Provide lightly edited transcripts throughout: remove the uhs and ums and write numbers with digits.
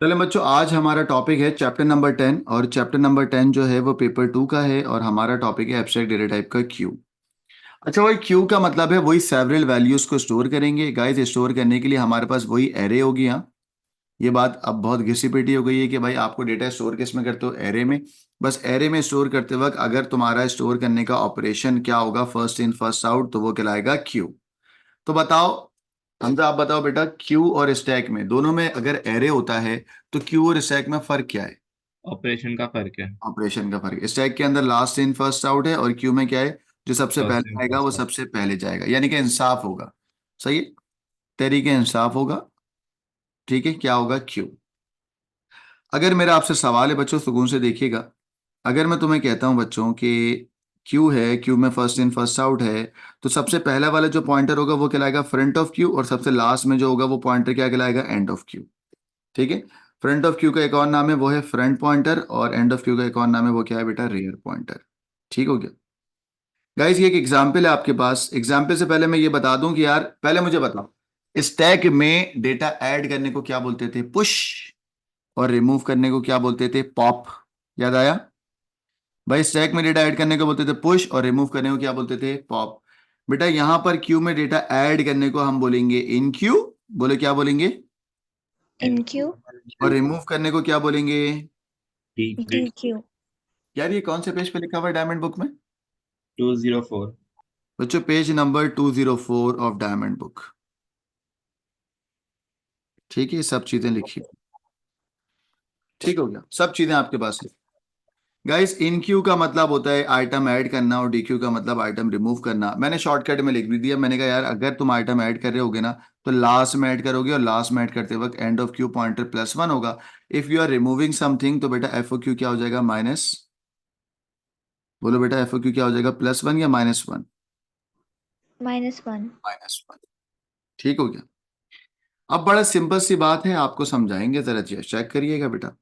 चलो बच्चों, आज हमारा टॉपिक है चैप्टर नंबर 10। और चैप्टर नंबर 10 जो है वो पेपर 2 का है और हमारा टॉपिक है एब्स्ट्रैक्ट डेटा टाइप का क्यू। अच्छा, वही क्यू का मतलब है वही सेवरल वैल्यूज को स्टोर करेंगे गाइस। स्टोर करने के लिए हमारे पास वही एरे होगी। यहाँ ये बात अब बहुत घिसी पिटी हो गई है कि भाई आपको डेटा स्टोर किस में करते हो, एरे में। बस एरे में स्टोर करते वक्त अगर तुम्हारा स्टोर करने का ऑपरेशन क्या होगा, फर्स्ट इन फर्स्ट आउट, तो वो कहलाएगा क्यू। तो बताओ हमजा, आप बताओ बेटा, क्यू और स्टैक में दोनों में अगर एरे होता है तो क्यू और स्टैक में फर्क क्या है? ऑपरेशन का फर्क है। ऑपरेशन का फर्क। स्टैक के अंदर लास्ट इन फर्स्ट आउट है और क्यू में क्या है, जो सबसे फर्स्ट पहले इन आएगा वो फर्स्ट आउट। सबसे पहले जाएगा, यानी कि इंसाफ होगा। सही है, तरीके इंसाफ होगा। ठीक है, क्या होगा, क्यू। अगर मेरा आपसे सवाल है बच्चों, सुकून से देखिएगा। अगर मैं तुम्हें कहता हूं बच्चों कि क्यू है, क्यू में फर्स्ट इन फर्स्ट आउट है, तो सबसे पहला वाला जो पॉइंटर होगा वो कहलाएगा फ्रंट ऑफ क्यू, और सबसे लास्ट में जो होगा वो पॉइंटर क्या कहलाएगा, एंड ऑफ क्यू। ठीक है। फ्रंट ऑफ क्यू का एक और नाम है वो है फ्रंट पॉइंटर, और एंड ऑफ क्यू का एक और नाम है वो क्या है बेटा, रियर पॉइंटर। ठीक हो गया गाइस। ये एक एग्जाम्पल है आपके पास। एग्जाम्पल से पहले मैं ये बता दूं कि यार पहले मुझे बताओ, स्टैक में डेटा ऐड करने को क्या बोलते थे, पुश। और रिमूव करने को क्या बोलते थे, पॉप। याद आया? भाई स्टैक में डेटा ऐड करने को बोलते थे पुश, और रिमूव करने को क्या बोलते थे, पॉप। बेटा यहां पर क्यू में डेटा ऐड करने को हम बोलेंगे इन क्यू। बोले क्या बोलेंगे? इन NQ, और रिमूव करने को क्या बोलेंगे? डी DQ, यार ये कौन से पेज पे लिखा हुआ है डायमंड बुक में? 204। बच्चों page number 204 of diamond book. ठीक है, ये सब चीजें लिखी। ठीक हो गया, सब चीजें आपके पास है। गाइस इन क्यू का मतलब होता है आइटम ऐड करना, और डी क्यू का मतलब आइटम रिमूव करना। मैंने शॉर्टकट में लिख भी दिया। मैंने कहा यार अगर तुम आइटम ऐड कर रहे होगे ना, तो लास्ट में ऐड करोगे, और लास्ट में ऐड करते वक्त एंड ऑफ क्यू पॉइंटर +1 होगा। If you are removing something तो बेटा एफ ओ क्यू क्या हो जाएगा, माइनस। बोलो बेटा एफ ओ क्यू क्या हो जाएगा, +1 या -1? -1. -1। ठीक हो गया। अब बड़ा सिंपल सी बात है, आपको समझाएंगे, जरा चेक करिएगा बेटा।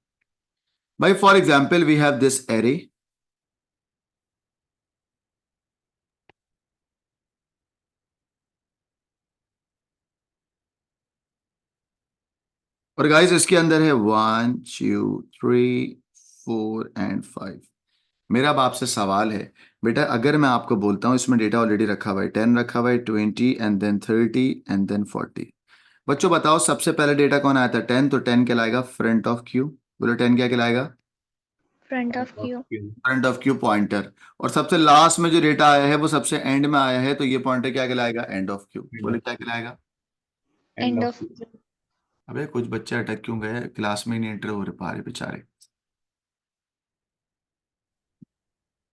भाई for example we have this array, और गाइस इसके अंदर है 1 2 3 4 एंड 5। मेरा अब आपसे सवाल है बेटा, अगर मैं आपको बोलता हूं इसमें डेटा ऑलरेडी रखा हुआ है, 10 रखा हुआ है, 20 एंड देन 30 एंड देन 40। बच्चों बताओ सबसे पहले डेटा कौन आया था, 10, तो 10 कहलाएगा फ्रंट ऑफ क्यू। बोलो 10 क्या कहलाएगा? Front front of of queue. Q. Front of queue pointer. और सबसे लास्ट में जो डेटा आया है वो सबसे एंड में आया है, तो ये पॉइंटर क्या कहलाएगा, एंड ऑफ क्यू। एंड बोले ऑफ क्या कहलाएगा? And End of of Q. queue. अबे कुछ बच्चे अटक क्यों गए, क्लास में ही नहीं एंटर हो रहे पा रहे बेचारे।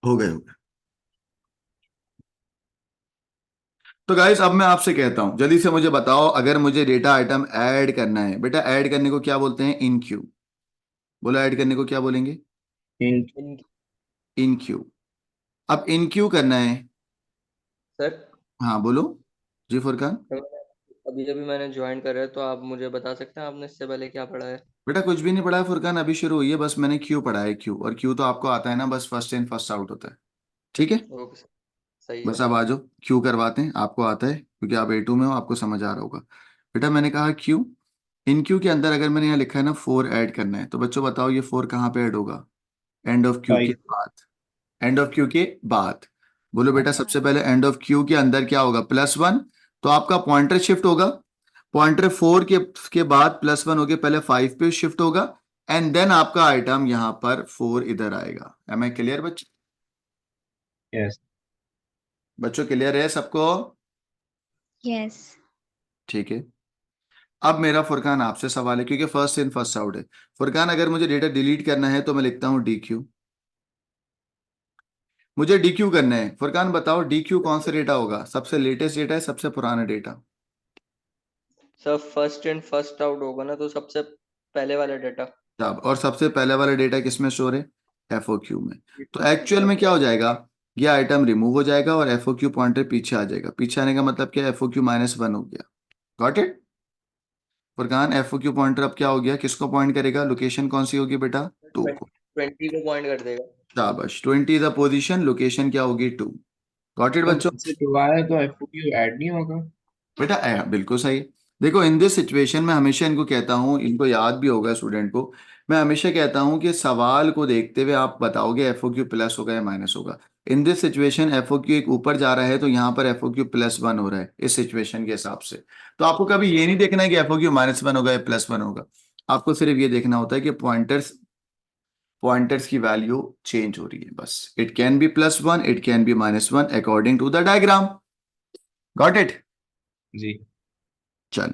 हो गए। तो गाइस अब मैं आपसे कहता हूं, जल्दी से मुझे बताओ, अगर मुझे डेटा आइटम ऐड करना है, बेटा ऐड करने को क्या बोलते हैं, इन क्यू। बोलो ऐड करने को क्या बोलेंगे, इन इन क्यू। अब इन क्यू करना है। सर, हाँ बोलो। जी फुरकान। अभी अभी मैंने ज्वाइन करा है तो आप मुझे बता सकते हैं आपने इससे पहले क्या पढ़ा है? बेटा कुछ भी नहीं पढ़ा है फुरकान, अभी शुरू हुई है, बस मैंने क्यू पढ़ा है, क्यू। और क्यू तो आपको आता है ना, बस फर्स्ट इन फर्स्ट आउट होता है। ठीक है। ओके सर, सही है। बस अब आ जाओ, क्यू करवाते हैं, आपको आता है क्योंकि आप A2 में हो, आपको समझ आ रहा होगा। बेटा मैंने कहा क्यू। इन क्यू के अंदर अगर मैंने यहाँ लिखा है ना 4 ऐड करना है, तो बच्चों बताओ ये 4 कहाँ पे ऐड होगा, एंड ऑफ क्यू के 5। बाद। एंड ऑफ क्यू के बाद। बोलो बेटा सबसे पहले एंड ऑफ क्यू के अंदर क्या होगा, +1। तो आपका पॉइंटर शिफ्ट होगा, पॉइंटर 4 के बाद +1 होके पहले 5 पे शिफ्ट होगा, एंड देन आपका आइटम यहां पर 4 इधर आएगा। एम आई क्लियर बच्चे? यस। बच्चों क्लियर है सबको? Yes. ठीक है। अब मेरा फुरकान आपसे सवाल है, क्योंकि फर्स्ट इन फर्स्ट आउट है। फुरकान अगर मुझे डेटा डिलीट करना है तो मैं लिखता हूं डी क्यू। मुझे डी क्यू करना है, फुरकान बताओ डी क्यू कौन सा डेटा होगा, सबसे लेटेस्ट डेटा है, सबसे पुराना data? Sir first in first out होगा ना, तो सबसे पहले वाला डाटा। तब और सबसे पहले वाला डेटा किस में स्टोर है, एफओक्यू में। तो एक्चुअल में ओके। क्या हो जाएगा, ये आइटम रिमूव हो जाएगा और एफओक्यू पॉइंटर पीछे आ जाएगा। पीछे आने का मतलब क्या, एफओक्यू -1 हो गया। Got it? Furqan FOQ pointer अब क्या हो गया, किसको पॉइंट करेगा, लोकेशन कौन सी होगी बेटा, 2 को। 20 को पॉइंट कर देगा। शाबाश, 20 द पोजीशन, लोकेशन क्या होगी, 2। गॉट इट तो बच्चों? जब से 2 आया तो एफ क्यू ऐड नहीं होगा। बेटा बिल्कुल सही। देखो इन दिस सिचुएशन में हमेशा इनको कहता हूँ, इनको याद भी होगा स्टूडेंट को, मैं हमेशा कहता हूँ कि सवाल को देखते हुए आप बताओगे एफ ओ क्यू प्लस होगा या माइनस होगा। In this situation F O Q एक ऊपर जा रहा है तो यहाँ पर एफ ओ क्यू +1 हो रहा है इस सिचुएशन के हिसाब से। तो आपको कभी ये नहीं देखना है कि एफ ओ क्यू -1 होगा या +1 होगा, आपको सिर्फ ये देखना होता है कि पॉइंटर्स पॉइंटर्स की वैल्यू चेंज हो रही है बस। It can be +1, it can be -1 according to the diagram. Got it? जी। चल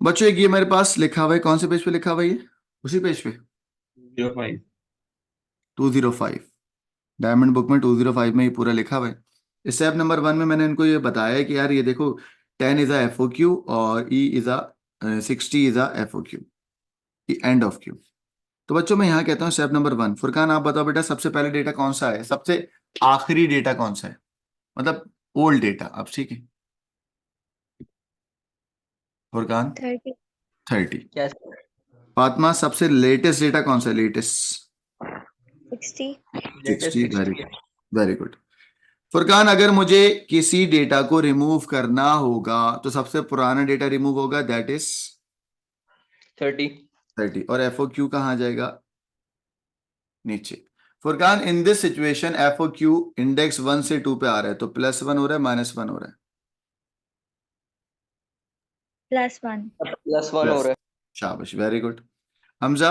बच्चों, एक ये मेरे पास लिखा हुआ है, कौन से पेज पे लिखा हुआ है ये? उसी पेज पे 05। 205, डायमंड बुक में 205 में ये पूरा लिखा हुआ है। स्टेप नंबर 1 में मैंने इनको ये बताया है कि यार ये देखो 10 is a F O Q और E is a 60 is a F O Q, end of Q. तो बच्चों मैं यहाँ कहता हूँ स्टेप नंबर 1, फुरकान आप बताओ बेटा सबसे पहले डेटा कौन सा है, सबसे आखिरी डेटा कौन सा है, मतलब ओल्ड डेटा। अब ठीक है फुरकान? 30. 30। क्या? फातिमा सबसे लेटेस्ट डेटा कौन सा है, latest? 60. 60। Latest very 60 good, very good. Furqan अगर मुझे किसी डेटा को रिमूव करना होगा तो सबसे पुराना डेटा रिमूव होगा, दैट इज 30। 30। और एफ ओ क्यू कहाँ आ जाएगा? नीचे। Furqan in this situation F O Q index 1 से 2 पे आ रहा है, तो +1 हो रहा है -1 हो रहा है? +1. +1 हो प्लस। रहा है। शाबाश, वेरी गुड। हमजा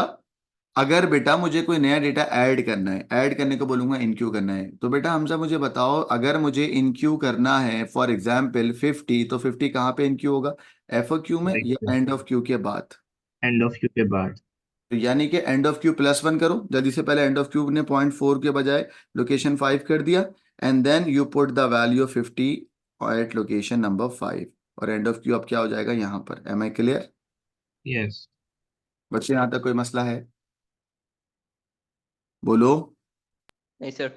अगर बेटा मुझे कोई नया डेटा ऐड करना है, ऐड करने को बोलूंगा इनक्यू करना है, तो बेटा हमजा मुझे बताओ अगर मुझे इनक्यू करना है फॉर एग्जाम्पल 50, तो 50 कहाँ पे इनक्यू होगा, एफ ओ क्यू में या एंड ऑफ क्यू के बाद? एंड ऑफ क्यू के बाद। तो यानी कि एंड ऑफ क्यू +1 करो, जल्दी से पहले एंड ऑफ क्यू ने 0.4 के बजाय लोकेशन 5 कर दिया, and then you put the value of 50 at location number 5, और एंड ऑफ क्यू अब क्या हो जाएगा यहाँ पर। Am I clear yes. बच्चे? यहाँ तक कोई मसला है? बोलो। नहीं सर।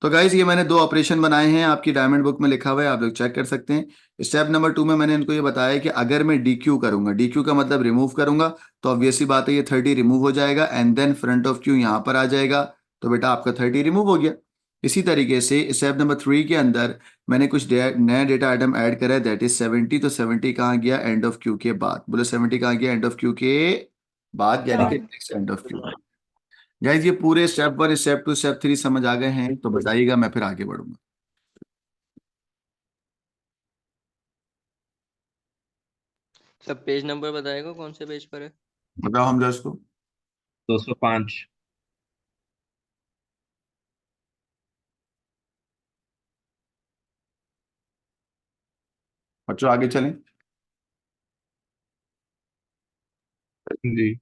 तो गाइज ये मैंने 2 ऑपरेशन बनाए हैं, आपकी डायमंड बुक में लिखा हुआ है, आप लोग चेक कर सकते हैं। स्टेप नंबर 2 में मैंने इनको ये बताया कि अगर मैं डी क्यू करूंगा, डी क्यू का मतलब रिमूव करूंगा, तो ऑब्वियसली बात है ये 30 रिमूव हो जाएगा and then front of queue यहाँ पर आ जाएगा, तो बेटा आपका 30 रिमूव हो गया। इसी तरीके से स्टेप नंबर 3 के अंदर मैंने कुछ नया डेटा आइटम ऐड करा है, दैट इज 70। तो 70 कहाँ गया? एंड ऑफ क्यू के बाद। बोलो 70 कहाँ गया? एंड ऑफ क्यू के बाद, यानी कि बाद. Next and of Q. Guys ये पूरे स्टेप 1 स्टेप 2 स्टेप 3 समझ आ गए हैं तो बताइएगा, मैं फिर आगे बढ़ूंगा। सर पेज नंबर बताएगा कौन से पेज पर है? बताओ हम जो इसको। 205। बच्चों आगे चलें। जी।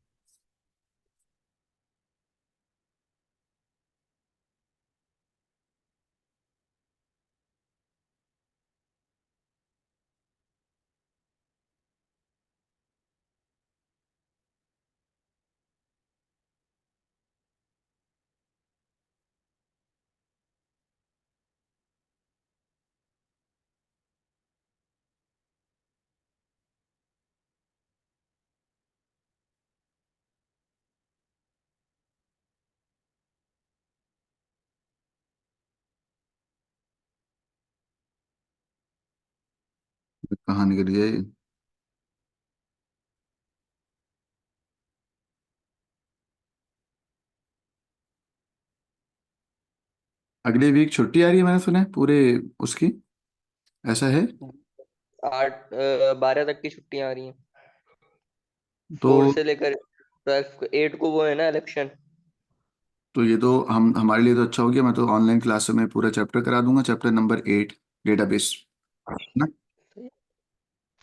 कहाँ निकल गया ये? अगले वीक छुट्टी आ रही है मैंने सुना है पूरे उसकी, ऐसा है? 12 तक की छुट्टियां आ रही हैं। तो 4 से लेकर 12, 8 को वो है ना इलेक्शन। ये तो हम हमारे लिए तो अच्छा हो गया, मैं तो ऑनलाइन क्लास में पूरा चैप्टर करा दूंगा, चैप्टर नंबर 8 डेटाबेस ना,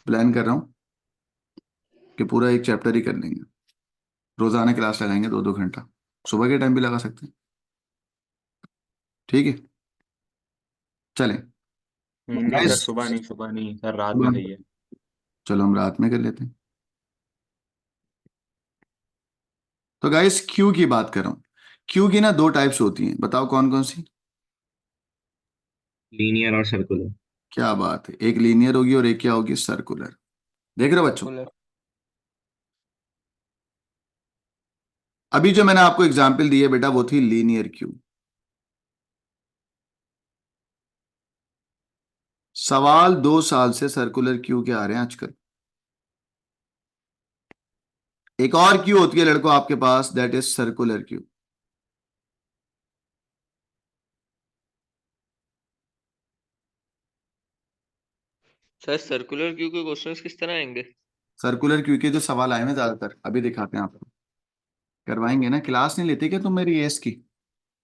प्लान कर रहा हूँ कि पूरा एक चैप्टर ही कर लेंगे। रोजाना क्लास लगाएंगे 2-2 घंटा, सुबह के टाइम भी लगा सकते हैं, ठीक है? चलें नहीं सर, गाइस। सुबह नहीं सर, रात में सही है। चलो हम रात में कर लेते हैं। तो गाइस क्यू की बात कर रहा हूँ। क्यू की ना 2 टाइप्स होती हैं, बताओ कौन कौन सी? लीनियर और सर्कुलर। क्या बात है, एक लीनियर होगी और एक क्या होगी? सर्कुलर। देख रहे हो बच्चों? सर्कुलर। अभी जो मैंने आपको एग्जांपल दी है बेटा, वो थी लीनियर क्यू। सवाल 2 साल से सर्कुलर क्यू के आ रहे हैं आजकल। एक और क्यू होती है लड़कों आपके पास, that is circular Q. Sir circular Q के क्वेश्चंस किस तरह आएंगे? सर्कुलर क्यू के जो सवाल आए हैं ज्यादातर, अभी दिखाते हैं आपको। करवाएंगे ना, क्लास नहीं लेते क्या तुम मेरी एस की?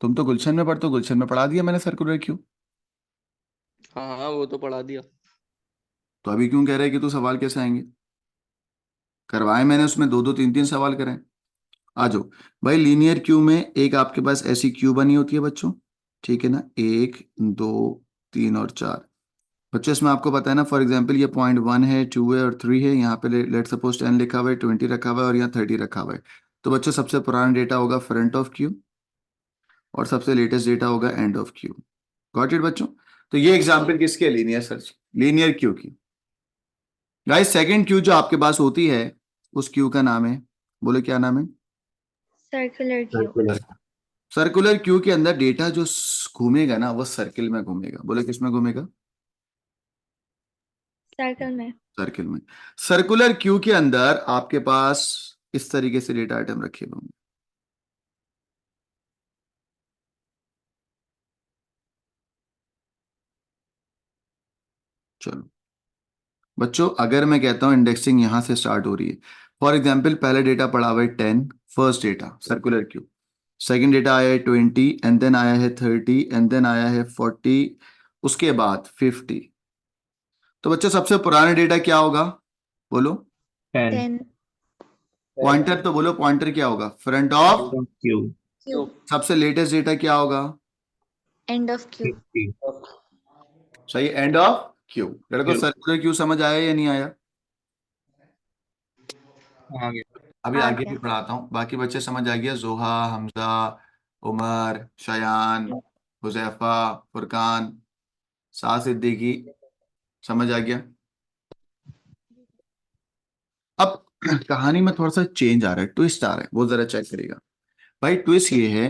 तुम तो गुलशन में पढ़ते हो, गुलशन में पढ़ा दिया मैंने सर्कुलर क्यू। हाँ हाँ, वो तो पढ़ा दिया। तो अभी क्यों कह रहे हैं कि तू सवाल कैसे आएंगे? करवाए मैंने, उसमें दो दो तीन तीन सवाल कराए। आ जाओ भाई। लीनियर क्यू में एक आपके पास ऐसी क्यू बनी होती है बच्चों, ठीक है ना, 1 2 3 और 4। बच्चों इसमें आपको पता है ना, फॉर एग्जाम्पल ये .1 है, 2 है और 3 है। यहाँ पे लेट सपोज 10 लिखा हुआ है, 20 रखा हुआ है और यहाँ 30 रखा हुआ है। तो बच्चों सबसे पुराना डेटा होगा फ्रंट ऑफ क्यू और सबसे लेटेस्ट डेटा होगा and of Q. Got it बच्चों? तो ये एग्जाम्पल किसके? लीनियर सर्च, लीनियर क्यू की। गाइस सेकंड क्यू जो आपके पास होती है, उस क्यू का नाम है, बोले क्या नाम है? Circular queue. Circular. Circular Q के अंदर डेटा जो घूमेगा ना, वो सर्किल में घूमेगा। बोले किस में घूमेगा? Circle में. सर्किल में। सर्कुलर क्यू के अंदर आपके पास इस तरीके से डेटा आइटम रखे हुए होंगे। चलो बच्चों, अगर मैं कहता हूं इंडेक्सिंग यहां से स्टार्ट हो रही है, फॉर एग्जाम्पल पहले डेटा पड़ा हुआ है 10, first data circular queue. Second data आया है 20, एंड देन आया है 30, एंड देन आया है 40, उसके बाद 50। तो बच्चों सबसे पुराना डेटा क्या होगा? बोलो। 10। 10. पॉइंटर तो बोलो, पॉइंटर क्या होगा? Front of. क्यू। Q. सबसे लेटेस्ट डेटा क्या होगा? End of Q. 50। सही, एंड ऑफ क्यू। लड़कों क्यू। सर्कुलर क्यू समझ आया या नहीं आया? आगे। अभी आ आगे भी गया. पढ़ाता हूँ, बाकी बच्चे समझ आ गया? जोहा, हमजा, उमर, शयान, हुजैफा, फुरकान, सा सिद्दीकी, समझ आ गया? अब कहानी में थोड़ा सा चेंज आ रहा है, ट्विस्ट आ रहा है, वो जरा चेक करेगा। भाई ट्विस्ट ये है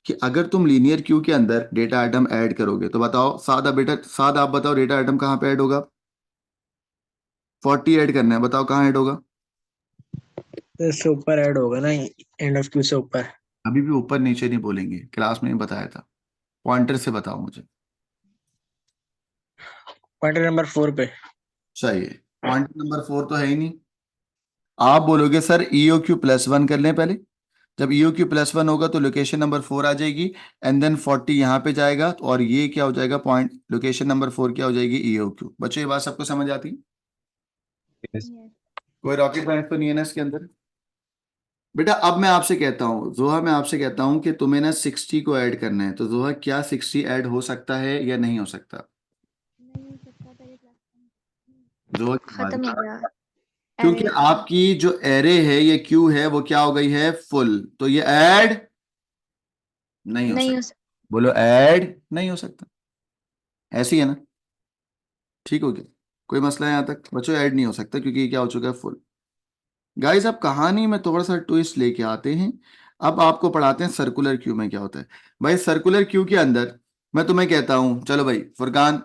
कि अगर तुम लीनियर क्यू के अंदर डेटा आइटम ऐड करोगे तो बताओ, सादा बेटा सादा आप बताओ, डेटा आइटम कहाँ पे ऐड होगा? 40 ऐड करना है, बताओ कहाँ ऐड होगा? तो इससे ऊपर ऐड होगा ना, एंड ऑफ क्यू से ऊपर। अभी भी ऊपर नीचे नहीं बोलेंगे, क्लास में ही बताया था। पॉइंटर से बताओ मुझे। पॉइंटर नंबर 4 पे। सही है, पॉइंटर नंबर 4 तो है ही नहीं। आप बोलोगे सर EOQ+1 कर लें पहले। जब EOQ+1 होगा तो लोकेशन नंबर 4 आ जाएगी, एंड देन 40 यहाँ पे जाएगा, तो और ये क्या हो जाएगा? पॉइंट लोकेशन नंबर 4 क्या हो जाएगी? EOQ। बच्चों ये बात सबको समझ आती है? Yes. कोई रॉकेट साइंस तो नहीं है ना इसके अंदर? बेटा अब मैं आपसे कहता हूँ जोहा, मैं आपसे कहता हूँ कि तुम्हें ना 60 को ऐड करना है, तो जोहा क्या 60 ऐड हो सकता है या नहीं हो सकता? नहीं हो सकता, पहले जोहा की बात खत्म है। हो गया. क्योंकि Array. आपकी जो एरे है, ये क्यू है, वो क्या हो गई है? फुल। तो ये ऐड नहीं हो नहीं सकता। हो सकता. बोलो ऐड नहीं हो सकता। ऐसी है ना? ठीक हो गया? कोई मसला है यहाँ तक? बच्चों ऐड नहीं हो सकता क्योंकि ये क्या हो चुका है? फुल। गाइस अब कहानी में थोड़ा सा ट्विस्ट लेके आते हैं। अब आपको पढ़ाते हैं सर्कुलर क्यू में क्या होता है। भाई सर्कुलर क्यू के अंदर मैं तुम्हें कहता हूं, चलो भाई फुरकान,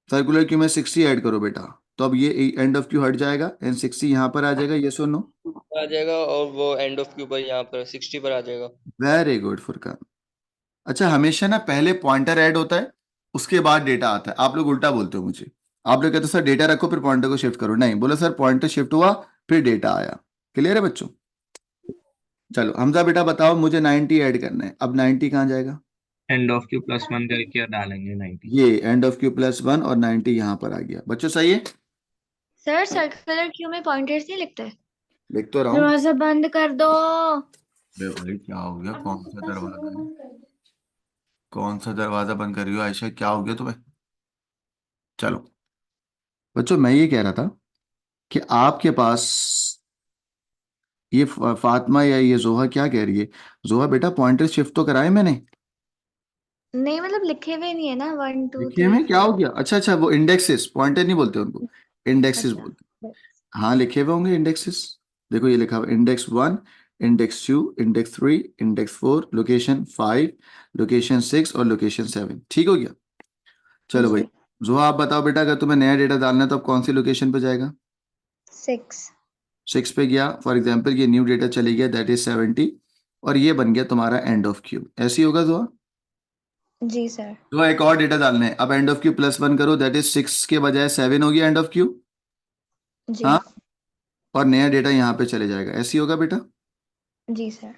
सर्कुलर क्यू में 60 ऐड करो बेटा। तो अब ये एंड ऑफ क्यू हट जाएगा एंड 60 यहाँ पर आ जाएगा, ये सुनो। आ जाएगा और वो एंड ऑफ क्यू पर यहाँ पर 60 पर आ जाएगा। Very good Furqan. अच्छा हमेशा ना पहले पॉइंटर ऐड होता है, उसके बाद डेटा आता है। आप लोग उल्टा बोलते हो मुझे। आप लोग कहते हो सर डेटा रखो फिर पॉइंटर को शिफ्ट करो। नहीं, बोलो सर पॉइंटर शिफ्ट हुआ फिर डेटा आया। क्लियर है बच्चों? चलो हमजा बेटा बताओ, मुझे 90 ऐड करना है। अब 90 कहाँ जाएगा? एंड ऑफ Q+1 करके डालेंगे 90। ये एंड ऑफ Q+1 और 90 यहाँ पर आ गया। बच्चों सही है? सर सर्कुलर क्यू में पॉइंटर्स नहीं लिखते. लिख तो रहा हूँ। दरवाजा बंद कर दो. बे भाई क्या हो गया? कौन सा दरवाजा है? कौन सा दरवाजा बंद कर रही हो आयशा? क्या हो गया तुम्हें? चलो बच्चों, मैं ये कह रहा था कि आपके पास ये फातिमा या ये जोहा क्या कह रही है? जोहा बेटा पॉइंटर शिफ्ट तो कराए मैंने। नहीं मतलब लिखे हुए नहीं है ना, 1 2 देखिए 3 में क्या 4. हो गया? अच्छा अच्छा, वो इंडेक्सेस, पॉइंटर नहीं बोलते उनको, इंडेक्सेस अच्छा. बोलते हैं। हाँ लिखे हुए होंगे इंडेक्सेस। देखो ये लिखा हुआ index 1, index 2, index 3, index 4, location 5, location 6 और लोकेशन 7। ठीक हो गया? चलो भाई, जी. जोहा आप बताओ बेटा, अगर तुम्हें नया डेटा डालना है तो अब कौन सी लोकेशन पे जाएगा? 6। 6 पे गया, फॉर एग्जाम्पल ये न्यू डेटा चली गया, दैट इज 70, और ये बन गया तुम्हारा एंड ऑफ क्यू। ऐसे ही होगा जोहा? जी सर। जोहा एक और डेटा डालना है, अब एंड ऑफ क्यू +1 करो, दैट इज 6 के बजाय 7 हो गया एंड ऑफ क्यू। जी। हाँ, और नया डेटा यहाँ पे चले जाएगा। ऐसे ही होगा बेटा? जी सर।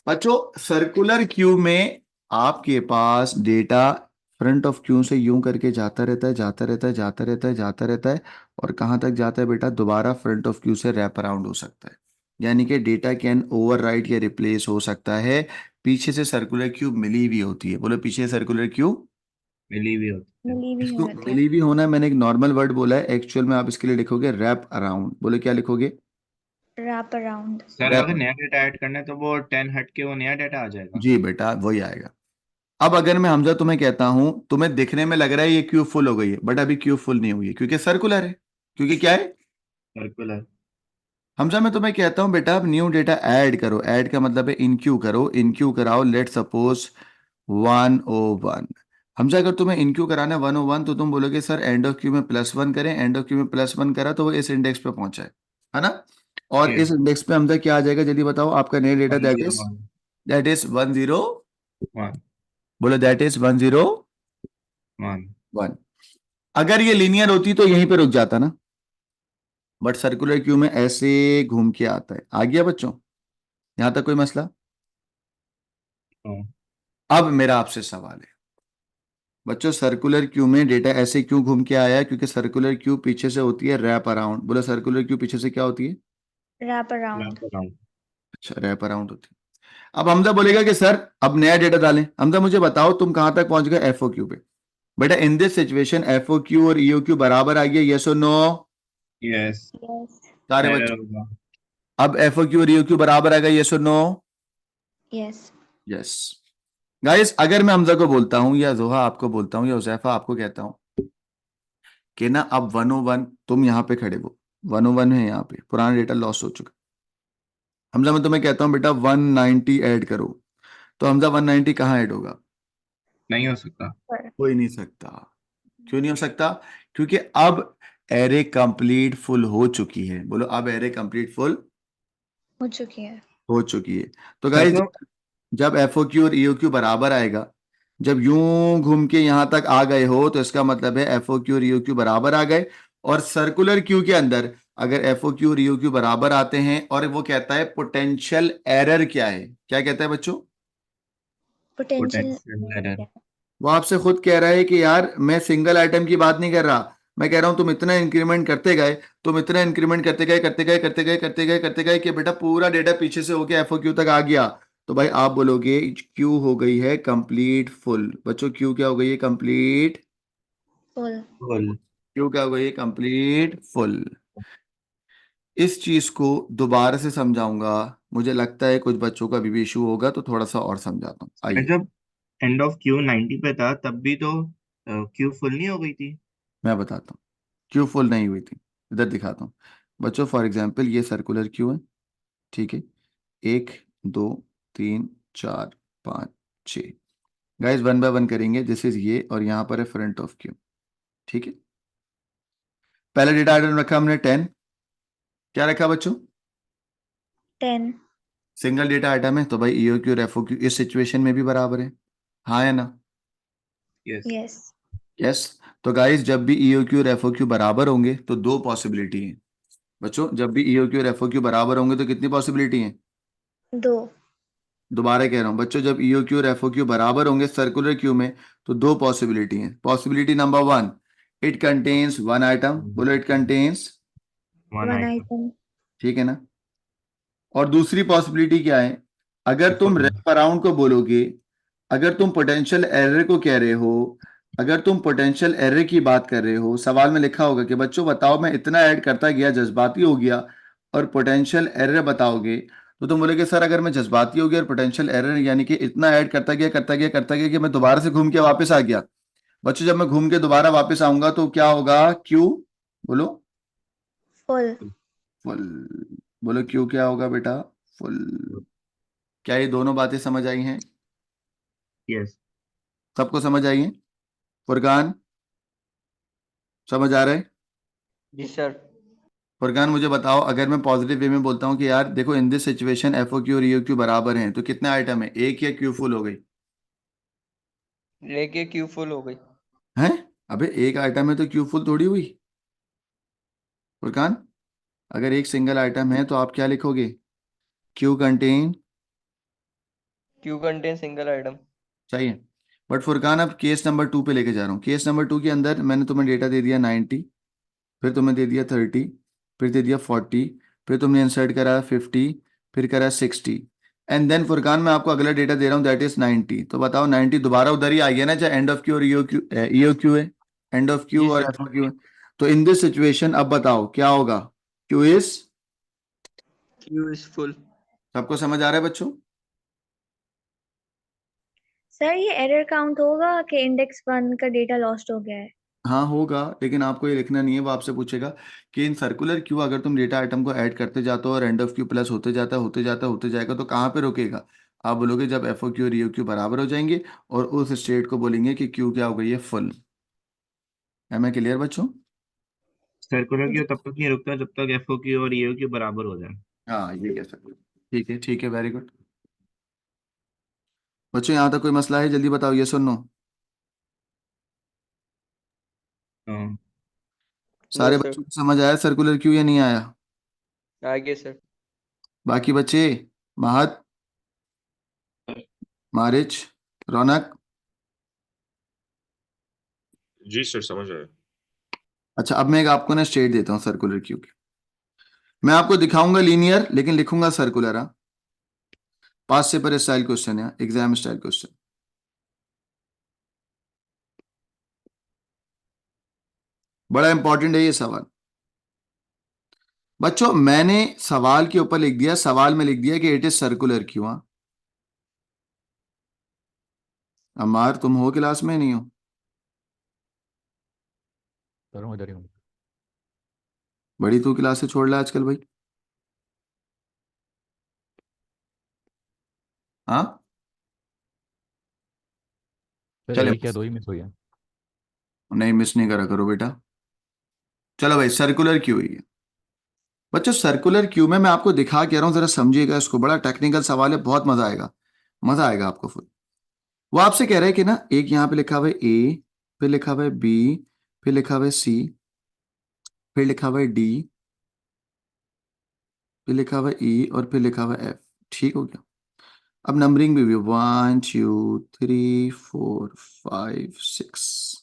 बच्चों सर्कुलर क्यू में आपके पास डेटा फ्रंट ऑफ क्यू से यूं करके जाता रहता है, जाता रहता है, जाता रहता है, जाता रहता है, और कहां तक जाता है बेटा? दोबारा फ्रंट ऑफ क्यू से रैप अराउंड हो सकता है, यानी कि डेटा कैन ओवरराइट या रिप्लेस हो सकता है। पीछे से सर्कुलर क्यू मिली हुई होती है, बोलो पीछे सर्कुलर क्यू मिली हुई होती है। मिली भी इसको होती है। मिली भी होना है, मैंने एक नॉर्मल वर्ड बोला है, एक्चुअल में आप इसके लिए लिखोगे रैप अराउंड। बोलो क्या लिखोगे? Wrap around. Sir wrap. अगर नया डेटा ऐड करना है तो वो 10 हट के वो नया डेटा आ जाएगा। जी बेटा वही आएगा। अब अगर मैं हमजा तुम्हें कहता हूं, तुम्हें दिखने में लग रहा है ये क्यूब फुल हो गई है, बट अभी क्यूब फुल नहीं हुई है, क्योंकि सर्कुलर है। क्योंकि क्या है सर्कुलर। हमजा? मैं तुम्हें कहता हूं बेटा अब न्यू डेटा ऐड करो, ऐड का मतलब है इनक्यू करो, इनक्यू कराओ, लेट सपोज 101। हमजा अगर तुम्हें इनक्यू कराना है 101, तो तुम बोलोगे सर एंड ऑफ क्यू में +1 करें, एंड ऑफ क्यू में +1 करा तो वो इस इंडेक्स पे पहुंचा है ना? और इस यस। इंडेक्स पे हमजा क्या आ जाएगा जल्दी बताओ? आपका नया डेटा 101। That is 101। 1। बोलो दैट इज 101। अगर ये लीनियर होती तो यहीं पे रुक जाता ना, बट सर्कुलर क्यू में ऐसे घूम के आता है। आ गया बच्चों यहां तक कोई मसला? अब मेरा आपसे सवाल है बच्चों, सर्कुलर क्यू में डेटा ऐसे क्यों घूम के आया है? क्योंकि सर्कुलर क्यू पीछे से होती है रैप अराउंड। बोलो सर्कुलर क्यू पीछे से क्या होती है? Wrap around. अच्छा रैप अराउंड होती है। अब हमजा बोलेगा कि सर अब नया डेटा डालें। हमजा मुझे बताओ तुम कहां तक पहुंच गए? एफओ क्यू पे। बेटा इन दिस सिचुएशन एफओ क्यू और ईओ क्यू बराबर आ गया, यस और नो? यस। यस। सारे एरर बच्चों होगा। अब एफओ क्यू और ईओ क्यू बराबर आ गया, यस और नो? यस। यस। गाइस अगर मैं हमजा को बोलता हूं, या जोहा आपको बोलता हूं, या उजैफा आपको कहता हूं कि ना अब 101 तुम यहां पे खड़े हो, 101 है यहाँ पे, पुराना डेटा लॉस हो चुका। हमजा मैं तुम्हें कहता हूं बेटा 190 ऐड करो, तो हमजा 190 कहाँ ऐड होगा? नहीं हो सकता। हो ही नहीं सकता। क्यों नहीं हो सकता? क्योंकि अब एरे कंप्लीट फुल हो चुकी है। बोलो अब एरे कंप्लीट फुल हो चुकी है। हो चुकी है। तो सर गाइस तो जब एफ ओ क्यू और ईओ क्यू बराबर आएगा, जब यूं घूम के यहां तक आ गए हो, तो इसका मतलब है एफ ओ क्यू और ईओ क्यू बराबर आ गए। और सर्कुलर क्यू के अंदर अगर एफ ओ क्यू और ईओ क्यू बराबर आते हैं, और वो कहता है पोटेंशियल एरर क्या है? क्या कहता है बच्चों? Potential potential error. वो आपसे खुद कह रहा है कि यार मैं सिंगल आइटम की बात नहीं कर रहा, मैं कह रहा हूं तुम इतना इंक्रीमेंट करते गए, तुम इतना इंक्रीमेंट करते गए, करते गए, करते गए, करते गए, करते गए, कि बेटा पूरा डेटा पीछे से होके एफ ओ क्यू तक आ गया। तो भाई आप बोलोगे क्यू हो गई है कंप्लीट फुल। बच्चों क्यू क्या हो गई है? कंप्लीट। फुल। फुल। क्यू क्या हो गई है? Complete full. इस चीज को दोबारा से समझाऊंगा, मुझे लगता है कुछ बच्चों का भी इशू होगा, तो थोड़ा सा और समझाता हूँ, आइए। जब एंड ऑफ क्यू 90 पे था तब भी तो क्यू फुल नहीं हो गई थी। मैं बताता हूँ क्यू फुल नहीं हुई थी, इधर दिखाता हूँ। बच्चों फॉर एग्जाम्पल ये सर्कुलर क्यू है, ठीक है, 1 2 3 4 5 6। गाइस वन बाय वन करेंगे, दिस इज ये, और यहाँ पर है फ्रंट ऑफ क्यू, ठीक है। पहला डेटा आइटम रखा हमने 10। क्या रखा बच्चों? 10। सिंगल डेटा आइटम है, तो भाई ईओ क्यू और एफओ क्यू इस सिचुएशन में भी बराबर है, हाँ है ना? यस। यस। यस। तो गाइस जब भी ईओ क्यू और एफओ क्यू बराबर होंगे तो दो पॉसिबिलिटी है। बच्चों जब भी ईओ क्यू और एफओ क्यू बराबर होंगे तो कितनी पॉसिबिलिटी है? 2। दोबारा कह रहा हूं बच्चों, जब ईओ क्यू और एफओ क्यू बराबर होंगे सर्कुलर क्यू में, तो दो पॉसिबिलिटी है। Possibility number 1, it contains one item. बोलो it contains, one 1 item. Item. ठीक है ना? और दूसरी पॉसिबिलिटी क्या है? अगर तुम फुल। रैप अराउंड को बोलोगे, अगर तुम पोटेंशियल एरर को कह रहे हो, अगर तुम पोटेंशियल एरर की बात कर रहे हो, सवाल में लिखा होगा कि बच्चों बताओ मैं इतना ऐड करता गया, जज्बाती हो गया, और पोटेंशियल एरर बताओगे, तो तुम बोलोगे सर अगर मैं जज्बाती हो गया और पोटेंशियल एरर यानी कि इतना ऐड करता गया, करता गया, करता गया, कि मैं दोबारा से घूम के वापस आ गया। बच्चों जब मैं घूम के दोबारा वापस आऊंगा तो क्या होगा? क्यू। बोलो फुल। फुल। बोलो क्यू क्या होगा बेटा? फुल। क्या ये दोनों बातें समझ आई हैं? यस। सबको समझ आई हैं? फुरकान समझ आ रहा है? जी सर। फुरकान मुझे बताओ, अगर मैं पॉजिटिव वे में बोलता हूँ कि यार देखो in this situation F O Q और ई क्यू बराबर हैं, तो कितने आइटम है, एक या क्यू फुल हो गई? एक क्यू फुल हो गई। हैं? अबे एक आइटम है तो क्यू फुल थोड़ी हुई फुरकान। अगर एक सिंगल आइटम है तो आप क्या लिखोगे? Q contain. Q contain single item. सही है। बट फुरकान अब केस नंबर 2 पे लेके जा रहा हूँ। केस नंबर 2 के अंदर मैंने तुम्हें डेटा दे दिया 90, फिर तुम्हें दे दिया 30, फिर दे दिया 40, फिर तुमने इंसर्ट करा 50, फिर करा 60, एंड देन फुरकान मैं आपको अगला डेटा दे रहा हूँ दैट इज 90। तो बताओ 90 दोबारा उधर ही आ गया ना, चाहे एंड ऑफ क्यू और ईओ क्यू है, एंड ऑफ जी क्यू और सर। एफ क्यू है। तो इन दिस सिचुएशन अब बताओ क्या होगा? Q is, Q is full. सबको समझ आ रहा है बच्चों? सर ये एरर काउंट होगा कि इंडेक्स 1 का डेटा लॉस्ट हो गया है? हाँ होगा, लेकिन आपको ये लिखना नहीं है। वो आपसे पूछेगा कि इन सर्कुलर क्यू अगर तुम डेटा आइटम को ऐड करते जाते हो और एंड ऑफ क्यू प्लस होते जाता होते जाता होते जाएगा तो कहाँ पे रुकेगा? आप बोलोगे जब एफ ओ क्यू और ई क्यू बराबर हो जाएंगे, और उस स्टेट को बोलेंगे कि क्यू क्या हो गई है, फुल। है मैं क्लियर बच्चों? सर्कुलर क्यू तब तक नहीं रुकता जब तक एफ ओ क्यू और ई ओ क्यू बराबर हो जाए। हाँ ये कह सकते हो। ठीक है ठीक है, वेरी गुड। बच्चों यहाँ तक कोई मसला है, जल्दी बताओ, ये सुनो। हाँ। नो सारे सर। बच्चों को समझ आया सर्कुलर क्यू या नहीं आया? आगे सर। बाकी बच्चे, महत, मारिच, रौनक। जी सर, समझ आया। अच्छा अब मैं एक आपको ना स्टेट देता हूँ सर्कुलर क्यू की। मैं आपको दिखाऊंगा लीनियर लेकिन लिखूंगा सर्कुलर। हाँ, पास पेपर स्टाइल क्वेश्चन है, एग्जाम स्टाइल क्वेश्चन। बड़ा इंपॉर्टेंट है ये सवाल। बच्चों मैंने सवाल के ऊपर लिख दिया, सवाल में लिख दिया कि इट इज सर्कुलर क्यों। हाँ, अमार तुम हो क्लास में, नहीं हो? करूँ इधर ही हूँ। बड़ी तू क्लास से छोड़ ला आजकल भाई। हाँ सर चले, एक या दो ही मिस हुई है। नहीं मिस नहीं करा करो बेटा। चलो भाई, सर्कुलर क्यों है? बच्चों सर्कुलर क्यू में मैं आपको दिखा के रहा हूं, जरा समझिएगा इसको, बड़ा टेक्निकल सवाल है, बहुत मजा आएगा। मजा आएगा आपको फुल। वो आपसे कह रहे हैं कि ना, एक यहाँ पे लिखा हुआ है ए, फिर लिखा हुआ है बी, फिर लिखा हुआ है सी, फिर लिखा हुआ है डी, फिर लिखा हुआ है ई, और फिर लिखा हुआ है एफ। ठीक हो गया? अब नंबरिंग भी 1 2 3 4 5 6।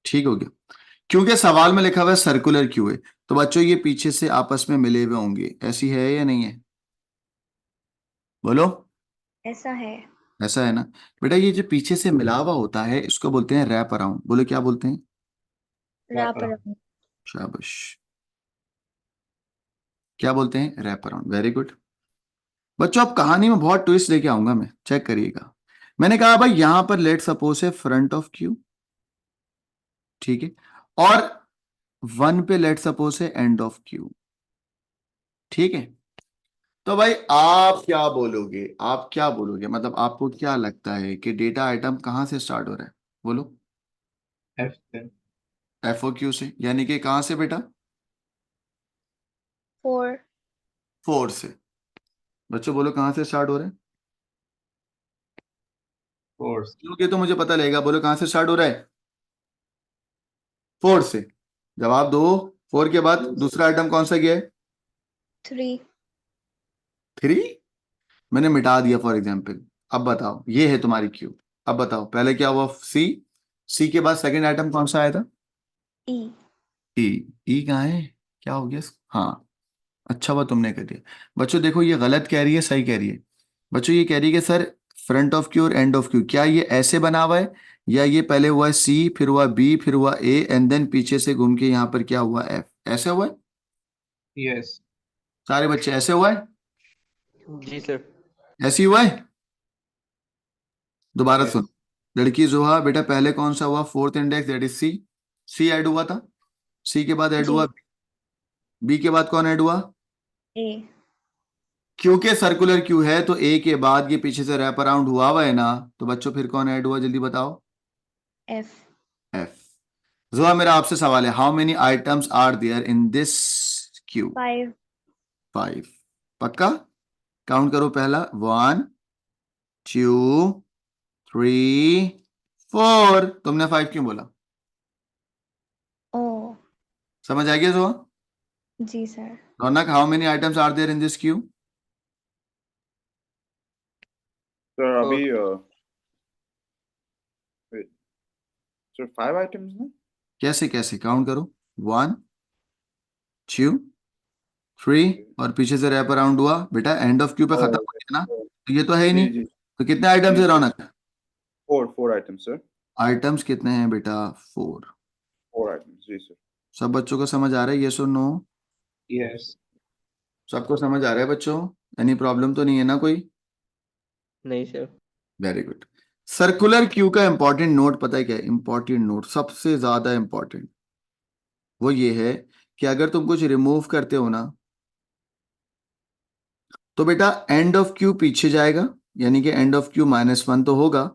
ठीक हो गया? क्योंकि सवाल में लिखा हुआ है सर्कुलर क्यू है, तो बच्चों ये पीछे से आपस में मिले हुए होंगे, ऐसी है या नहीं है? बोलो। ऐसा है। ऐसा है ना? बेटा ये जो पीछे से मिला हुआ होता है इसको बोलते हैं रैप अराउंड। बोले क्या बोलते हैं? Wrap around. शाबाश। क्या बोलते हैं? Wrap around. Very good. बच्चों अब कहानी में बहुत ट्विस्ट लेके आऊंगा मैं, चेक करिएगा। मैंने कहा भाई यहां पर लेट सपोज है फ्रंट ऑफ क्यू, ठीक है, और 1 पे लेट सपोज है एंड ऑफ क्यू, ठीक है। तो भाई आप क्या बोलोगे, आप क्या बोलोगे, मतलब आपको क्या लगता है कि डेटा आइटम कहां से स्टार्ट हो रहा है? बोलो। एफ से। एफ ओ क्यू से, यानी कि कहां से बेटा? 4। 4 से। बच्चों बोलो कहां से स्टार्ट हो रहा है? फोर्स। क्योंकि तो मुझे पता लगेगा, बोलो कहां से स्टार्ट हो रहा है? 4 से। जवाब दो। 4 के बाद दूसरा आइटम कौन सा गया है? 3। 3। मैंने मिटा दिया फॉर एग्जाम्पल। अब बताओ, ये है तुम्हारी क्यू। अब बताओ पहले क्या हुआ? सी। सी के बाद सेकंड आइटम कौन सा आया था? ई। ई। ई कहाँ है? क्या हो गया हाँ, अच्छा हुआ तुमने कर दिया। बच्चों देखो ये गलत कह रही है, सही कह रही है। बच्चों ये कह रही है कि सर फ्रंट ऑफ क्यू और एंड ऑफ क्यू, क्या ये ऐसे बना हुआ है, या ये पहले हुआ है सी, फिर हुआ बी, फिर हुआ ए, एंड देन पीछे से घूम के यहाँ पर क्या हुआ? एफ। ऐसे हुआ है? यस। सारे बच्चे ऐसे हुआ है? जी सर। ऐसे ही हुआ है? दोबारा यस। सुनो। लड़की जोहा बेटा, पहले कौन सा हुआ? Fourth index that is C. C add हुआ था, सी के बाद ऐड जी। हुआ बी के बाद कौन ऐड हुआ? ए। क्योंकि सर्कुलर क्यू है तो ए के बाद ये पीछे से रैप अराउंड हुआ है ना, तो बच्चों फिर कौन ऐड हुआ, जल्दी बताओ। F. एफ। जोआ मेरा आपसे सवाल है, how many items are there in this queue? 5. 5। पक्का? काउंट करो, पहला 1 2 3 4। तुमने 5 क्यों बोला? Oh. समझ आ गया जोआ? जी sir. Raunak, how many items are there in this Q? Sir Four. अभी wait, सर 5 आइटम्स ना? कैसे कैसे काउंट करो, 1 2 3 और पीछे से रैप अराउंड हुआ बेटा, एंड ऑफ क्यू पे खत्म हो गया ना, तो ये तो है ही जी नहीं। जी तो कितने आइटम्स जी है सर, रौनक? 4 आइटम्स सर, आइटम्स कितने हैं बेटा? 4। 4 आइटम्स जी सर। सब बच्चों को समझ आ रहा है, यस और नो? यस। सबको समझ आ रहा है बच्चों? एनी प्रॉब्लम तो नहीं है ना कोई? नहीं sir. Very good. Circular queue का इंपॉर्टेंट नोट पता है क्या है? इंपॉर्टेंट नोट सबसे ज्यादा इंपॉर्टेंट वो ये है कि अगर तुम कुछ रिमूव करते हो ना, तो बेटा एंड ऑफ क्यू पीछे जाएगा, यानी कि एंड ऑफ क्यू -1 तो होगा।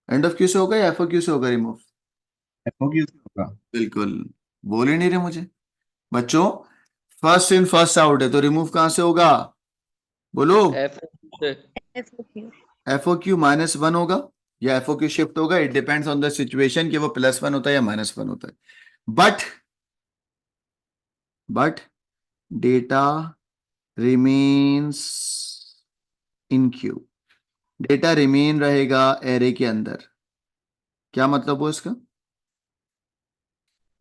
एंड ऑफ क्यू से होगा या एफ क्यू से होगा रिमूव? FOQ से होगा। बिल्कुल। बोल ही नहीं रहे मुझे बच्चों। फर्स्ट इन फर्स्ट आउट है तो रिमूव कहां से होगा? बोलो। F से. FOQ. एफओक्यू -1 होगा या एफओक्यू शिफ्ट होगा, it depends on the situation कि वो +1 होता है या -1 होता है। But data remains in Q. Data remain रहेगा एरे के अंदर। क्या मतलब हो इसका?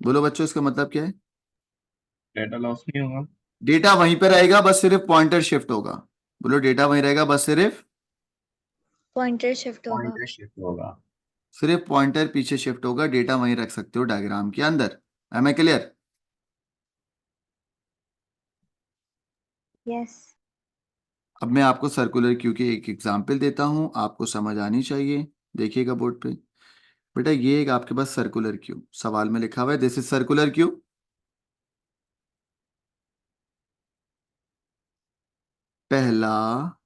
बोलो बच्चों, इसका मतलब क्या है? डेटा लॉस नहीं होगा। डेटा वहीं पे रहेगा, बस सिर्फ पॉइंटर शिफ्ट होगा। बोलो, डेटा वहीं रहेगा, बस सिर्फ Pointer shift होगा. पॉइंटर शिफ्ट होगा। सिर्फ पॉइंटर पीछे शिफ्ट होगा, डेटा वहीं रख सकते हो डायग्राम के अंदर। Am I clear? Yes. अब मैं आपको सर्कुलर क्यू की एक एग्जांपल देता हूं, आपको समझ आनी चाहिए। देखिएगा बोर्ड पे बेटा, ये एक आपके पास सर्कुलर क्यू सवाल में लिखा हुआ है, दिस इज सर्कुलर क्यू। पहला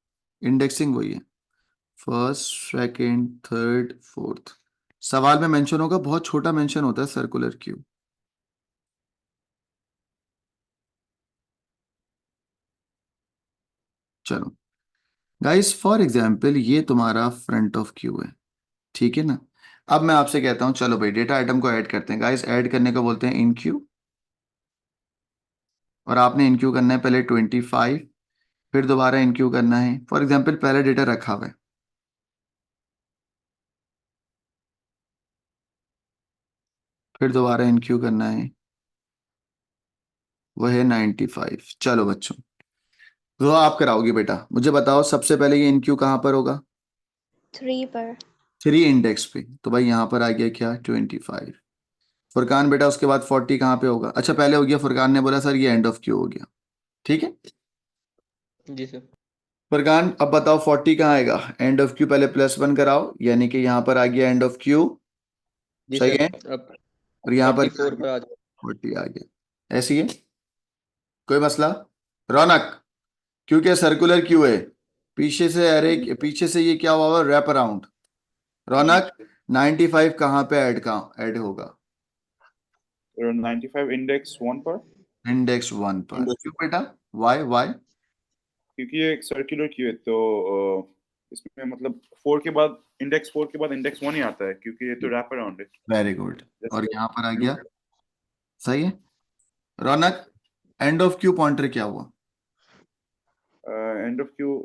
इंडेक्सिंग वही है, फर्स्ट सेकंड थर्ड फोर्थ। सवाल में मेंशन होगा, बहुत छोटा मेंशन होता है सर्कुलर क्यू। चलो गाइस, फॉर एग्जांपल ये तुम्हारा फ्रंट ऑफ क्यू है, ठीक है ना। अब मैं आपसे कहता हूं चलो भाई डेटा आइटम को ऐड करते हैं। गाइस, ऐड करने को बोलते हैं इन क्यू, और आपने इन क्यू करना है पहले 25, फिर दोबारा इन क्यू करना है। फॉर एग्जांपल पहले डेटा रखा हुआ है, फिर दोबारा इन क्यू करना है, वो है 95। चलो बच्चों, तो आप कराओगे बेटा, मुझे बताओ सबसे पहले ये इन क्यू कहाँ पर होगा? 3 पर. 3 इंडेक्स पे, तो भाई यहाँ पर आ गया क्या? 25। फुरकान बेटा उसके बाद 40 कहाँ पे होगा? अच्छा पहले हो गया, फुरकान ने बोला सर ये एंड ऑफ क्यू हो गया, ठीक है। जी सर. फुरकान अब बताओ 40 कहाँ आएगा? एंड ऑफ क्यू पहले +1 कराओ, यानी कि यहाँ पर आ गया एंड ऑफ क्यू, जी सही है। सर. अब और यहाँ पर 44 पर आ जाओ. 40 आ गया, ऐसी है, कोई मसला? रौनक, क्योंकि सर्कुलर क्यू है, पीछे से अरे पीछे से ये क्या हुआ? Wrap around. रौनक 95 कहाँ पे ऐड होगा? 95 इंडेक्स 1 पर, इंडेक्स 1 पर। क्यों बेटा? वाई? क्योंकि ये एक सर्कुलर क्यू है तो इसमें मतलब 4 के बाद इंडेक्स 4 के बाद इंडेक्स 1 ही आता है, क्योंकि ये तो रैप अराउंड है। Very good. और जैसे यहाँ पर आ गया, सही है। रौनक, एंड ऑफ क्यू पॉइंटर क्या हुआ? एंड ऑफ क्यू,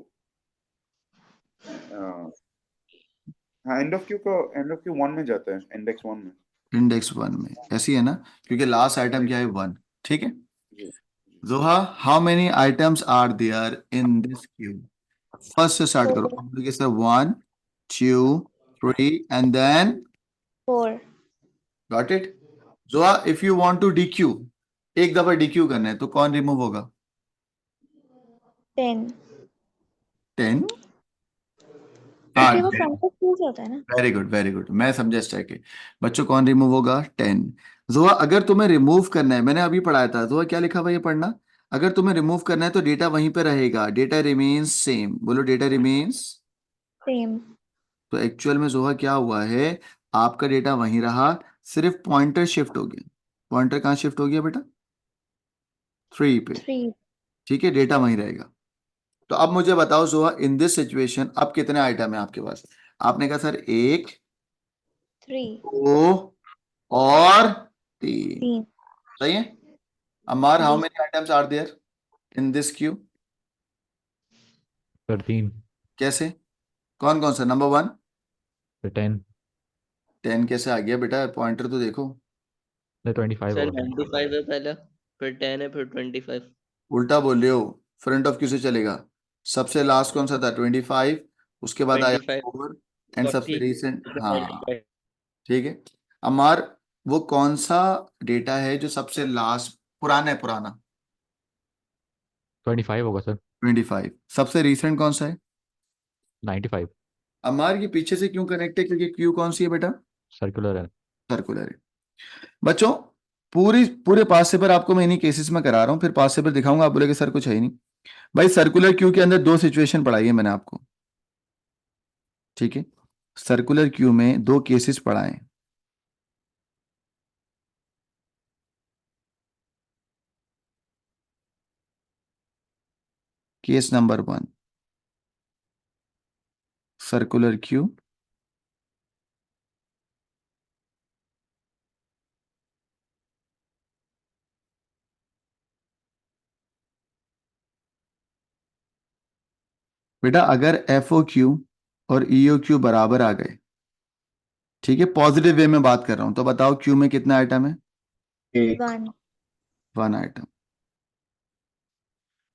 हाँ एंड ऑफ क्यू 1 में जाता है, इंडेक्स 1 में। इंडेक्स 1 में, ऐसी है ना, क्योंकि लास्ट आइटम क्या है? 1, ठीक है। जी Zoha, how many items are there in this Q? First से स्टार्ट करो, 4. अब देखिए sir 1 2 3 and then 4. Got it. Zoha, if you want to DQ, एक दफा डीक्यू करना है तो कौन रिमूव होगा? 10. 10। क्योंकि वो पॉइंटर चूज होता है ना. वेरी गुड वेरी गुड, मैं समझा स्टैक है। बच्चों कौन रिमूव होगा? 10। जोहा, अगर तुम्हें रिमूव करना है, मैंने अभी पढ़ाया था, जोहा क्या लिखा हुआ है ये पढ़ना। अगर तुम्हें रिमूव करना है तो डेटा वहीं पे रहेगा, डेटा रिमेन्स सेम, बोलो डेटा रिमेन्स। सेम। तो एक्चुअल में जोहा क्या हुआ है, आपका डेटा वहीं रहा, सिर्फ पॉइंटर शिफ्ट हो गया। पॉइंटर कहाँ शिफ्ट हो गया बेटा, 3 पे। 3। ठीक है, डेटा वहीं रहेगा। तो अब मुझे बताओ जोहा, इन दिस सिचुएशन अब कितने आइटम है आपके पास? आपने कहा सर 1 3। 2 और 3। 3। सही है। अमार, हाउ जी। Many items are there in this Q? Sir 3। कैसे, कौन कौन सा? नंबर 1 फिर 10। 10 कैसे आ गया बेटा, पॉइंटर तो देखो। नहीं 25 सर होगा सर। 95 है पहले, फिर 10 है, फिर 25। उल्टा बोल रहे हो, फ्रंट ऑफ क्यू से चलेगा। सबसे लास्ट कौन सा था? 25, उसके बाद आया 25 4 एंड सबसे 40 रिसेंट, फिर हाँ 95। ठीक है। अमार, वो कौन सा डेटा है जो सबसे लास्ट पुराना है, पुराना? 25 होगा सर। 25। सबसे रिसेंट कौन सा है? 95। अमार ये पीछे से क्यों कनेक्ट है, क्योंकि क्यू कौन सी है बेटा? सर्कुलर है। सर्कुलर है। बच्चों, पूरी पूरे पास पेपर आपको मैं इन्हीं केसेस में करा रहा हूँ, फिर पास पेपर दिखाऊंगा, आप बोलेगे सर कुछ है ही नहीं। भाई सर्कुलर क्यू के अंदर 2 सिचुएशन पढ़ाई है मैंने आपको, ठीक है। सर्कुलर क्यू में 2 केसेस पढ़ाए। Case number 1, circular queue. बेटा अगर एफ ओ क्यू और ई ओ क्यू बराबर आ गए, ठीक है, पॉजिटिव वे में बात कर रहा हूं, तो बताओ क्यू में कितना आइटम है? 1। 1 आइटम।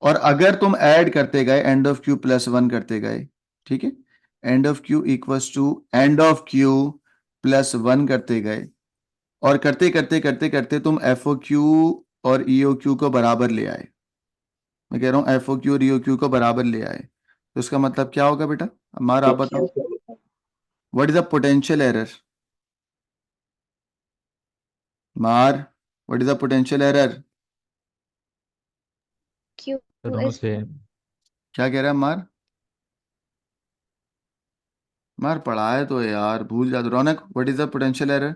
और अगर तुम ऐड करते गए, एंड ऑफ क्यू प्लस 1 करते गए, ठीक है, end of queue equals to end of queue plus 1 करते गए, और करते करते करते करते तुम एफ ओ क्यू और ई ओ क्यू को बराबर ले आए। मैं कह रहा हूं एफ ओ क्यू और ई ओ क्यू को बराबर ले आए, तो इसका मतलब क्या होगा बेटा? हमारा आप बताओ, what is the potential error? मार, what is the potential error? Q तो दोनों is सेम। क्या कह रहा है मार? मार पढ़ाए तो यार भूल जा। Raunak, what is the potential error?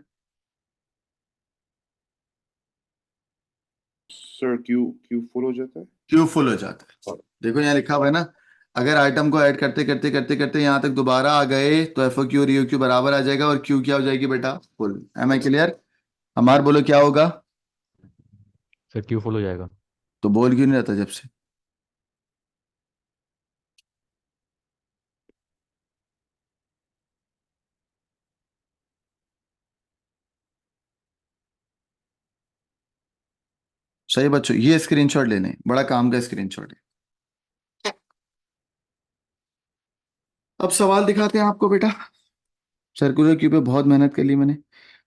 Sir Q Q full हो जाता है। क्यू फुल हो जाता है। देखो यहाँ लिखा हुआ है ना, अगर आइटम को ऐड करते करते करते करते यहाँ तक दोबारा आ गए तो एफ ओ क्यू और ई ओ क्यू बराबर आ जाएगा, और क्यू क्या हो जाएगी बेटा? फुल। Am I clear? हमार बोलो क्या होगा? सर क्यू फुल हो जाएगा। तो बोल क्यों नहीं रहता जब से? सही बच्चों, ये स्क्रीनशॉट लेने, बड़ा काम का स्क्रीनशॉट है। अब सवाल दिखाते हैं आपको बेटा। सर्कुलर क्यू पे बहुत मेहनत कर ली मैंने।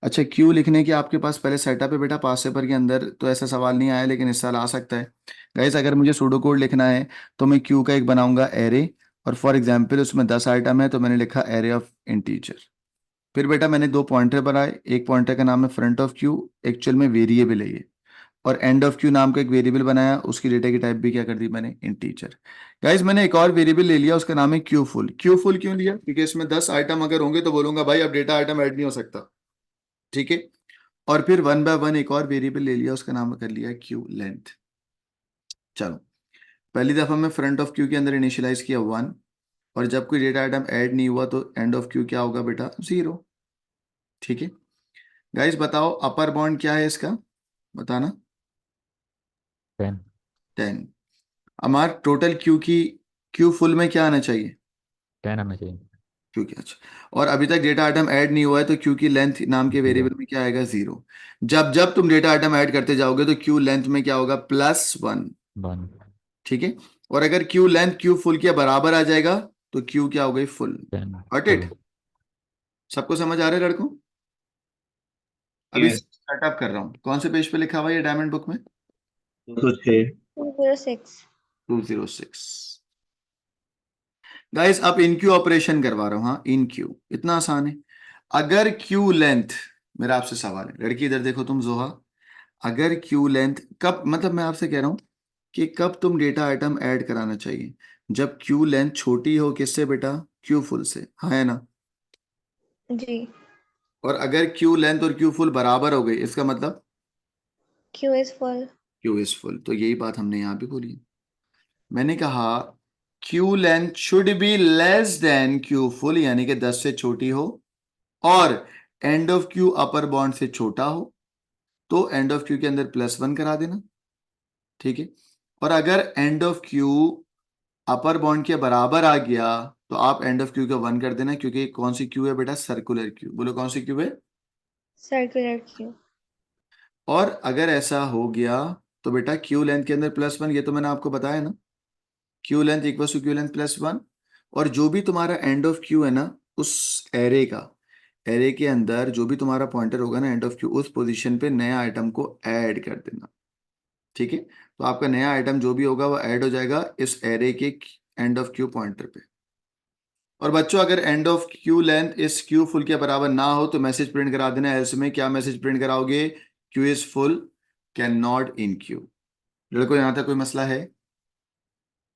अच्छा, क्यू लिखने की आपके पास पहले सेटअप है बेटा, पास पेपर के अंदर तो ऐसा सवाल नहीं आया, लेकिन इस साल आ सकता है। गाइस अगर मुझे सूडो कोड लिखना है तो मैं क्यू का एक बनाऊंगा एरे, और फॉर एग्जांपल उसमें 10 आइटम है तो मैंने लिखा एरे ऑफ इंटीजर। फिर बेटा मैंने 2 पॉइंटर बनाए, एक पॉइंटर का नाम है फ्रंट ऑफ क्यू, एक्चुअल में वेरिएबल है ये, और एंड ऑफ क्यू नाम का एक वेरिएबल बनाया, उसकी डेटा की टाइप भी क्या कर दी मैंने? इंटीजर। गाइस मैंने एक और वेरिएबल ले लिया, उसका नाम है क्यू फुल। क्यू फुल क्यों लिया? क्योंकि इसमें 10 आइटम अगर होंगे तो बोलूंगा भाई अब डेटा आइटम ऐड नहीं हो सकता, ठीक है। और फिर 1 बाय 1 एक और वेरिएबल ले लिया, उसका नाम कर लिया क्यू लेंथ। चलो, पहली दफा मैं फ्रंट ऑफ क्यू के अंदर इनिशियलाइज किया 1, और जब कोई डेटा आइटम ऐड नहीं हुआ तो एंड ऑफ क्यू क्या होगा बेटा? 0। ठीक है। गाइस बताओ अपर बाउंड क्या है इसका, बताना। 10। 10। हमारा टोटल क्यू की, क्यू फुल में क्या आना चाहिए? 10 आना चाहिए। क्यू की, अच्छा। और अभी तक डेटा आइटम ऐड नहीं हुआ है तो क्यू की लेंथ नाम के 0। वेरिएबल में क्या आएगा? 0। जब जब तुम डेटा आइटम ऐड करते जाओगे तो क्यू लेंथ में क्या होगा? +1। 1। ठीक है। और अगर क्यू लेंथ क्यू फुल के बराबर आ जाएगा तो क्यू क्या हो गई? फुल। 10 got full. इट? सबको समझ आ रहा है लड़कों? अभी Yes. सेटअप कर रहा हूँ, कौन से पेज पे लिखा हुआ है ये डायमंड बुक में? 206. 206। 206। गाइस अब इन क्यू ऑपरेशन करवा रहा हूँ, हाँ इन क्यू, इतना आसान है। अगर क्यू लेंथ, मेरा आपसे सवाल है, लड़की इधर देखो तुम जोहा, अगर क्यू लेंथ कब, मतलब मैं आपसे कह रहा हूं कि कब तुम डेटा आइटम ऐड कराना चाहिए, जब क्यू लेंथ छोटी हो किससे बेटा, क्यू फुल से, हाँ है ना। जी, और अगर क्यू लेंथ और क्यू फुल बराबर हो गई इसका मतलब Q is full. Q is full. तो यही बात हमने यहाँ भी बोली। मैंने कहा Q length should be less than Q full, यानी कि 10 से छोटी हो, और and of Q upper bond से छोटा हो, तो एंड ऑफ क्यू के अंदर +1 करा देना, ठीक है। और अगर and of Q upper bond के बराबर आ गया तो आप एंड ऑफ क्यू का 1 कर देना, क्योंकि कौन सी क्यू है बेटा, सर्कुलर क्यू। बोलो कौन सी क्यू है। Circular queue. और अगर ऐसा हो गया तो बेटा क्यू लेंथ के अंदर +1, ये तो मैंने आपको बताया ना, queue length equal to queue length +1। और जो भी तुम्हारा एंड ऑफ क्यू है ना, उस एरे का, एरे के अंदर जो भी तुम्हारा पॉइंटर होगा ना एंड ऑफ क्यू, उस पोजीशन पे नया आइटम को ऐड कर देना, ठीक है। तो आपका नया आइटम जो भी होगा वो ऐड हो जाएगा इस एरे के एंड ऑफ क्यू पॉइंटर पे। और बच्चों अगर एंड ऑफ क्यू लेंथ इस क्यू फुल के बराबर ना हो तो मैसेज प्रिंट करा देना। एल्स में क्या मैसेज प्रिंट कराओगे, Q is full, can not in Q. लड़कों यहां तक कोई मसला है।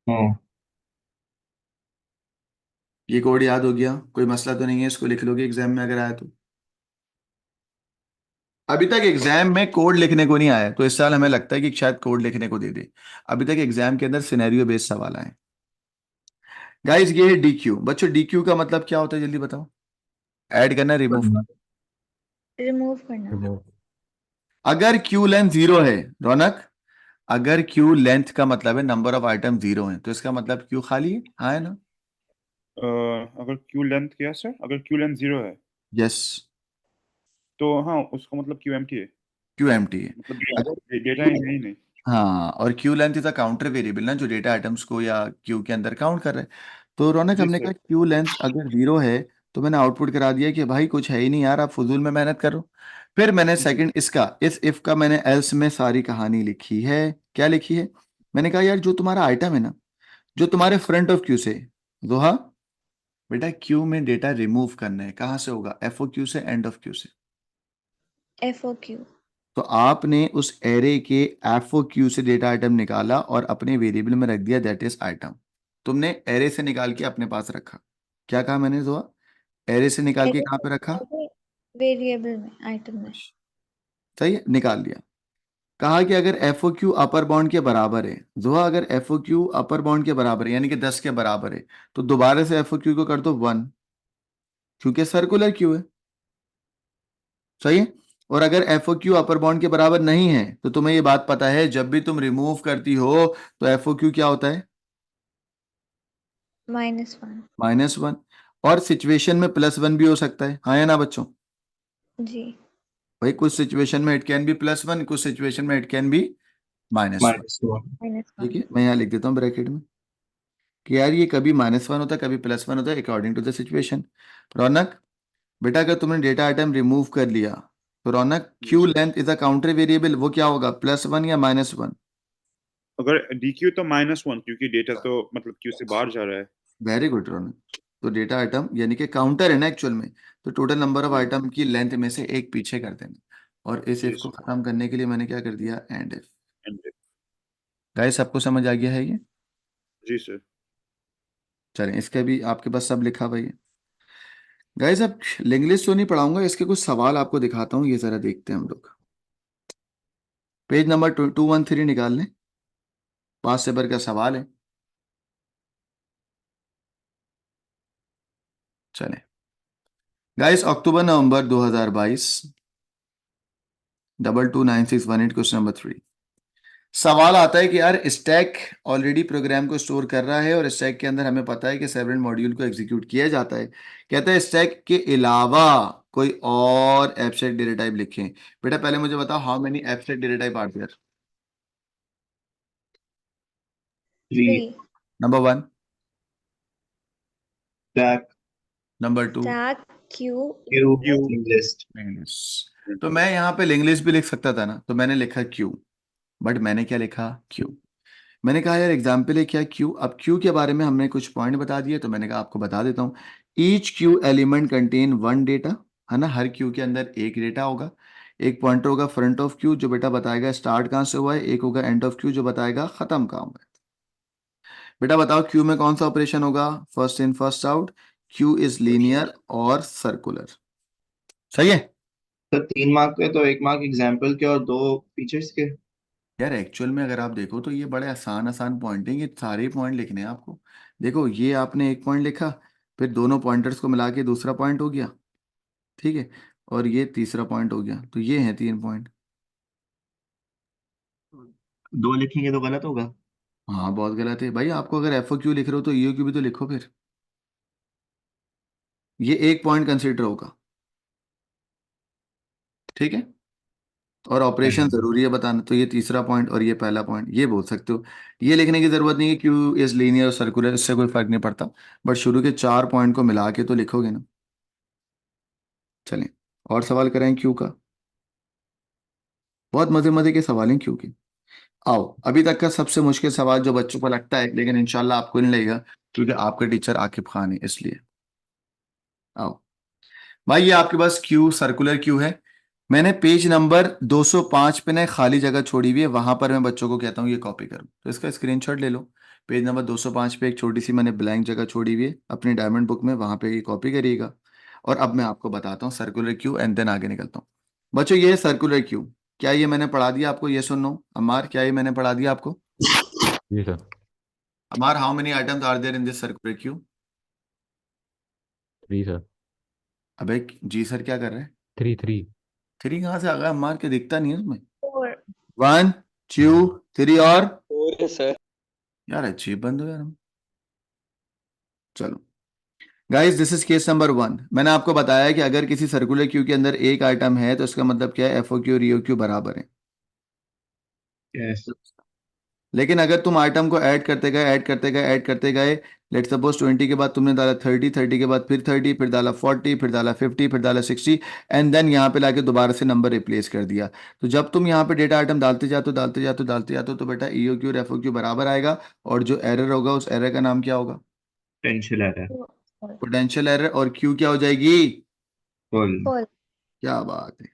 हाँ ये कोड याद हो गया, कोई मसला तो नहीं है, इसको लिख लोगे एग्जाम में अगर आया तो। अभी तक एग्जाम में कोड लिखने को नहीं आया, तो इस साल हमें लगता है कि शायद कोड लिखने को दे दे। अभी तक एग्जाम के अंदर सिनेरियो बेस्ड सवाल आए। गाइस ये है डी क्यू। बच्चों डी क्यू का मतलब क्या होता है जल्दी बताओ। ऐड करना, रिमूव। रिमूव करना। रिमूव। अगर क्यू लेंथ 0 है, रौनक, अगर क्यू लेंथ का मतलब है नंबर ऑफ आइटम 0 है, तो इसका मतलब क्यू खाली है, हाँ है ना। अगर क्यू लेंथ क्या सर, अगर क्यू लेंथ 0 है यस, तो हाँ उसका मतलब क्यू एम्प्टी है, क्यू एम्प्टी है। मतलब अगर डेटा ही है ही नहीं। हाँ, और Q length is a counter variable ना, जो डेटा आइटम्स को या क्यू के अंदर काउंट कर रहा है। तो रौनक जी हमने सर। कहा क्यू लेंथ अगर 0 है तो मैंने आउटपुट करा दिया कि भाई कुछ है ही नहीं यार, आप फजूल में मेहनत करो। फिर मैंने जी सेकंड इसका, इस इफ का मैंने एल्स में सारी कहानी लिखी है। क्या लिखी है, मैंने कहा यार जो तुम्हारा आइटम है ना, जो तुम्हारे फ्रंट ऑफ क्यू से, दोहा बेटा क्यू में डेटा रिमूव करना है, कहाँ से होगा, एफ ओ क्यू से, एंड ऑफ क्यू से। F O Q. तो आपने उस एरे के एफ ओ क्यू से डेटा आइटम निकाला और अपने वेरिएबल में रख दिया, दैट इज आइटम। तुमने एरे से निकाल के अपने पास रखा। क्या कहा मैंने दोहा, एरे से निकाल के कहाँ पे रखा, वेरिएबल में, आइटम में। सही है, निकाल लिया। कहा कि अगर F O Q upper bound के बराबर है, जोहा अगर F O Q upper bound के बराबर है यानी कि 10 के बराबर है, तो दोबारा से एफ ओ क्यू को कर दो 1, क्योंकि सर्कुलर क्यू है, सही है। और अगर F O Q upper bound के बराबर नहीं है तो तुम्हें ये बात पता है जब भी तुम रिमूव करती हो तो एफ ओ क्यू क्या होता है, -1। -1। और सिचुएशन में +1 भी हो सकता है, हाँ या ना बच्चों। जी। भाई कुछ सिचुएशन में इट कैन बी +1, कुछ सिचुएशन में इट कैन बी -1। ठीक है, मैं यहाँ लिख देता हूँ ब्रैकेट में कि यार ये कभी -1 होता है, कभी +1 होता है, according to the situation. Raunak बेटा अगर तुमने डेटा आइटम रिमूव कर लिया तो Raunak Q length is a counter variable, वो क्या होगा, +1 या -1। अगर डी क्यू तो -1, क्योंकि डेटा तो मतलब क्यू से बाहर जा रहा है। वेरी गुड रौनक। तो डेटा आइटम यानी कि काउंटर है ना एक्चुअल में, तो total number of G item की लेंथ में से एक पीछे कर देना। और इस जी इफ को सर। खत्म करने के लिए मैंने क्या कर दिया, एंड इफ। एंड गाइस सबको समझ आ गया है ये। जी सर। चलें इसका भी आपके पास सब लिखा हुआ है। गाइस अब इंग्लिश तो नहीं पढ़ाऊंगा, इसके कुछ सवाल आपको दिखाता हूँ, ये जरा देखते हैं हम लोग। पेज नंबर 213 निकाल लें, 5 से भर का सवाल है। चलें गाइस, अक्टूबर नवंबर 2022, 229618, क्वेश्चन नंबर 3। सवाल आता है कि यार स्टैक ऑलरेडी प्रोग्राम को स्टोर कर रहा है और स्टैक के अंदर हमें पता है कि सेवरल मॉड्यूल को एग्जीक्यूट किया जाता है। कहता है स्टैक के अलावा कोई और एब्स्ट्रैक्ट डेटा टाइप लिखें। बेटा पहले मुझे बताओ, how many abstract data type are there. 3। Number 1, stack number 2, stack, queue, queue list English. तो मैं यहाँ पे इंग्लिश भी लिख सकता था ना, तो मैंने लिखा क्यू, बट मैंने क्या लिखा, क्यू। मैंने कहा यार एग्जाम्पल है क्या क्यू। अब क्यू के बारे में हमने कुछ पॉइंट बता दिए, तो मैंने कहा आपको बता देता हूँ। Each Q element contain 1 data, है ना, हर क्यू के अंदर एक डेटा होगा। एक पॉइंटर होगा फ्रंट ऑफ क्यू जो बेटा बताएगा स्टार्ट कहाँ से हुआ है, एक होगा एंड ऑफ क्यू जो बताएगा खत्म कहाँ हुआ है। बेटा बताओ क्यू में कौन सा ऑपरेशन होगा, first in first out, Q is linear और सर्कुलर, सही है। तो 3 मार्क के, तो 1 मार्क एग्जाम्पल के और 2 फीचर्स के। यार एक्चुअल में अगर आप देखो तो ये बड़े आसान आसान पॉइंट हैं, ये सारे पॉइंट लिखने हैं आपको। देखो ये आपने एक पॉइंट लिखा, फिर दोनों पॉइंटर्स को मिला के दूसरा पॉइंट हो गया, ठीक है, और ये तीसरा पॉइंट हो गया, तो ये हैं 3 पॉइंट। 2 लिखेंगे तो गलत होगा। हाँ बहुत गलत है भाई, आपको अगर एफ ओ क्यू लिख रहे हो तो ई ओ क्यू भी तो लिखो फिर। ये एक पॉइंट कंसिडर होगा, ठीक है, और ऑपरेशन जरूरी है बताना, तो ये तीसरा पॉइंट और ये पहला पॉइंट ये बोल सकते हो। ये लिखने की जरूरत नहीं है क्यू इज लीनियर और सर्कुलर, इससे कोई फर्क नहीं पड़ता, बट शुरू के 4 पॉइंट को मिला के तो लिखोगे ना। चलें और सवाल करें क्यू का, बहुत मजे मजे के सवाल हैं क्यू के। आओ अभी तक का सबसे मुश्किल सवाल जो बच्चों को लगता है, लेकिन इंशाल्लाह आपको नहीं लगेगा क्योंकि आपके टीचर आकिब खान है इसलिए। आओ भाई, ये आपके पास क्यू सर्कुलर क्यू है, मैंने पेज नंबर 205 पे ना खाली जगह छोड़ी हुई है, वहां पर मैं बच्चों को कहता हूँ ये कॉपी करो, तो इसका स्क्रीनशॉट ले लो। पेज नंबर 205 पे एक छोटी सी मैंने ब्लैंक जगह छोड़ी हुई है अपनी डायमंड बुक में, वहां पे ये कॉपी करिएगा। और अब मैं आपको बताता हूँ सर्कुलर क्यू एंड देन आगे निकलता हूँ। बच्चों ये है सर्कुलर क्यू, क्या ये मैंने पढ़ा दिया आपको, ये सुन नो अमार, क्या ये मैंने पढ़ा दिया आपको? जी sir. Amar, how many items are there in this circular Q? 3 sir. अबे जी सर क्या कर रहे हैं? 3 3। 3 कहाँ से आ गया अमार, के दिखता नहीं है उसमें। 4. 1 2 3 और और है सर। यार अजीब बंद हो यार हम। चलो guys, this is case number 1। मैंने आपको बताया कि अगर किसी सर्कुलर क्यू के अंदर एक आइटम है तो इसका मतलब क्या है, एफ ओ क्यू और ई ओ क्यू बराबर है। यस। लेकिन अगर तुम आइटम को ऐड करते गए ऐड करते गए ऐड करते गए, लेट सपोज 20 के बाद तुमने डाला 30, 30 के बाद फिर 30, फिर डाला 40, फिर डाला 50, फिर डाला 60, एंड देन यहाँ पे लाके दोबारा से नंबर रिप्लेस कर दिया, तो जब तुम यहाँ पे डेटा आइटम डालते जाते हो डालते जाते हो डालते जाते हो तो बेटा ई ओ क्यू और एफ ओ क्यू बराबर आएगा, और जो एरर होगा उस एरर का नाम क्या होगा? Tension error. Potential error. और क्यू क्या हो जाएगी? फुल। Full. क्या बात है।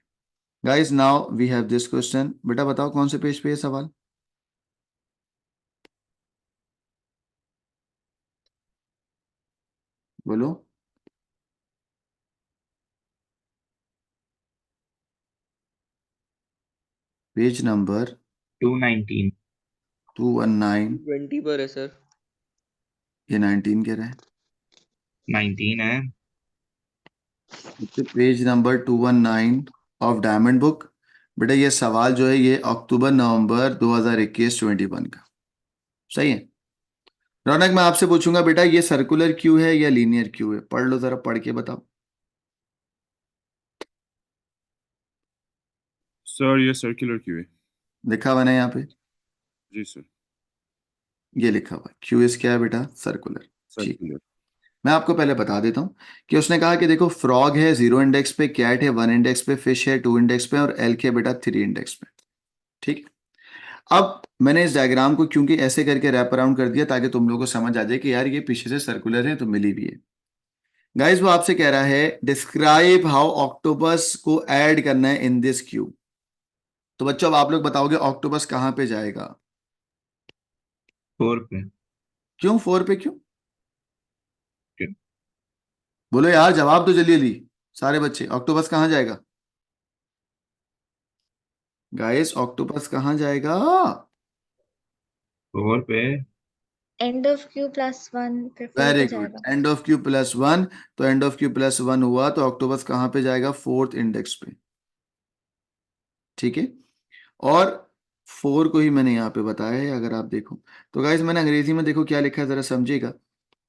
Guys now we have this question, बेटा बताओ कौन से पेज पे ये सवाल? बोलो। Page number 219। 219। 20 पर है सर। ये 19 कह रहा है। 19 है। Page number 219 of diamond book. बेटा ये सवाल जो है ये अक्टूबर नवंबर 2021 21 का, सही है। रौनक मैं आपसे पूछूंगा बेटा ये सर्कुलर क्यू है या लीनियर क्यू है, पढ़ लो जरा, पढ़ के बताओ। सर ये सर्कुलर क्यों है? लिखा हुआ ना यहाँ पे, जी सर। ये लिखा हुआ क्यू इज क्या है बेटा, सर्कुलर। ठीक, सर्कुलर। मैं आपको पहले बता देता हूँ कि उसने कहा कि देखो फ्रॉग है 0 इंडेक्स पे, कैट है 1 इंडेक्स पे, फिश है 2 इंडेक्स पे, और एल्क है बेटा 3 इंडेक्स पे, ठीक। अब मैंने इस डायग्राम को क्योंकि ऐसे करके रैप अराउंड कर दिया ताकि तुम लोगों को समझ आ जाए कि यार ये पीछे से सर्कुलर है तो मिली भी है। गाइस वो आपसे कह रहा है डिस्क्राइब हाउ ऑक्टोपस को ऐड करना है इन दिस क्यू, तो बच्चों अब आप लोग बताओगे ऑक्टोपस कहाँ पे जाएगा? 4 पे। क्यों 4 पे क्यों? क्यों? बोलो यार जवाब तो जल्दी जल्दी, सारे बच्चे, ऑक्टोपस कहाँ जाएगा? गाइस ऑक्टोपस कहाँ जाएगा? 4 पे। End of Q plus 1 फिर 4 वेरी पे गुड, जाएगा. एंड ऑफ क्यू प्लस 1, तो एंड ऑफ क्यू प्लस 1 हुआ तो ऑक्टोपस कहाँ पे जाएगा? 4th इंडेक्स पे, ठीक है। और 4 को ही मैंने यहाँ पे बताया है अगर आप देखो तो। गाइस मैंने अंग्रेजी में देखो क्या लिखा है जरा समझिएगा।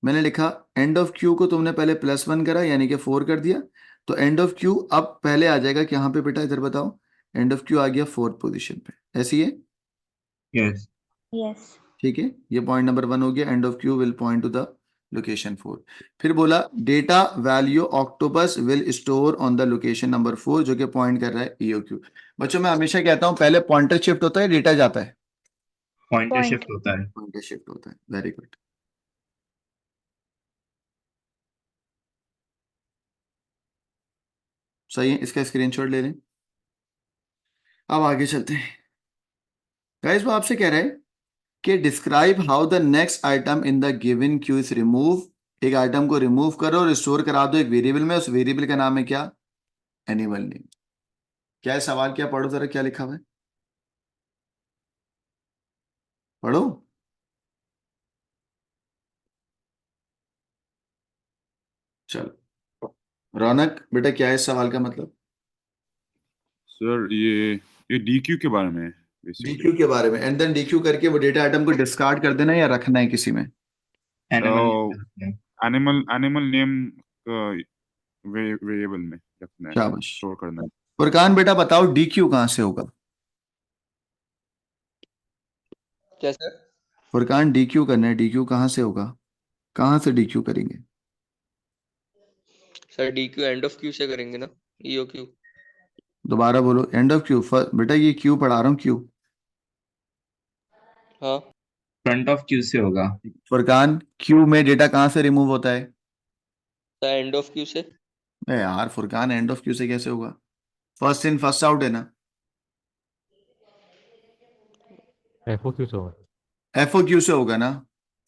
मैंने लिखा एंड ऑफ क्यू को तुमने पहले +1 करा यानी कि 4 कर दिया, तो एंड ऑफ क्यू अब पहले आ जाएगा कि यहाँ पे बेटा, इधर बताओ, एंड ऑफ क्यू आ गया 4th पोजीशन पे, ऐसी है, यस। Yes. ठीक है। ये पॉइंट नंबर 1 हो गया, and of Q will point to the location 4। फिर बोला data value octopus will store on the location number 4, जो कि पॉइंट कर रहा है ईओ क्यू। बच्चों मैं हमेशा कहता हूं पहले पॉइंटर शिफ्ट होता है डेटा जाता है? Pointer Point. शिफ्ट होता है। पॉइंटर शिफ्ट होता है, वेरी गुड। सही है, इसका स्क्रीनशॉट ले लें। अब आगे चलते हैं गाइस। वो आपसे कह रहे हैं कि describe how the next item in the given Q is remove. एक आइटम को रिमूव करो और स्टोर करा दो एक वेरिएबल में, उस वेरिएबल का नाम है क्या? Animal name. क्या है सवाल? क्या पढ़ो जरा, क्या लिखा हुआ है, पढ़ो। चलो रौनक बेटा, क्या है इस सवाल का मतलब? सर ये DQ के बारे में है बेसिकली। डीक्यू के बारे में। एंड देन डीक्यू करके वो डेटा आइटम को डिस्कार्ड कर देना है या रखना है किसी में? एनिमल एनिमल नेम वेरिएबल में रखना है, शाबाश। स्टोर करना है। फुरकान बेटा बताओ डीक्यू कहाँ से होगा? क्या सर? फुरकान डीक्यू करना है, डीक्यू कहाँ से होगा? कहाँ से डीक्यू करेंगे? Sir D Q end of queue से करेंगे ना, ईओ क्यू। दोबारा बोलो, एंड ऑफ क्यू। बेटा ये क्यू पढ़ा रहा हूँ, क्यू। हाँ फ्रंट ऑफ क्यू से होगा। फुरकान क्यू में डेटा कहाँ से रिमूव होता है? सर एंड ऑफ क्यू से। यार फुरकान एंड ऑफ क्यू से कैसे होगा? फर्स्ट इन फर्स्ट आउट है ना। FOQ से होगा। एफओ क्यू से होगा ना।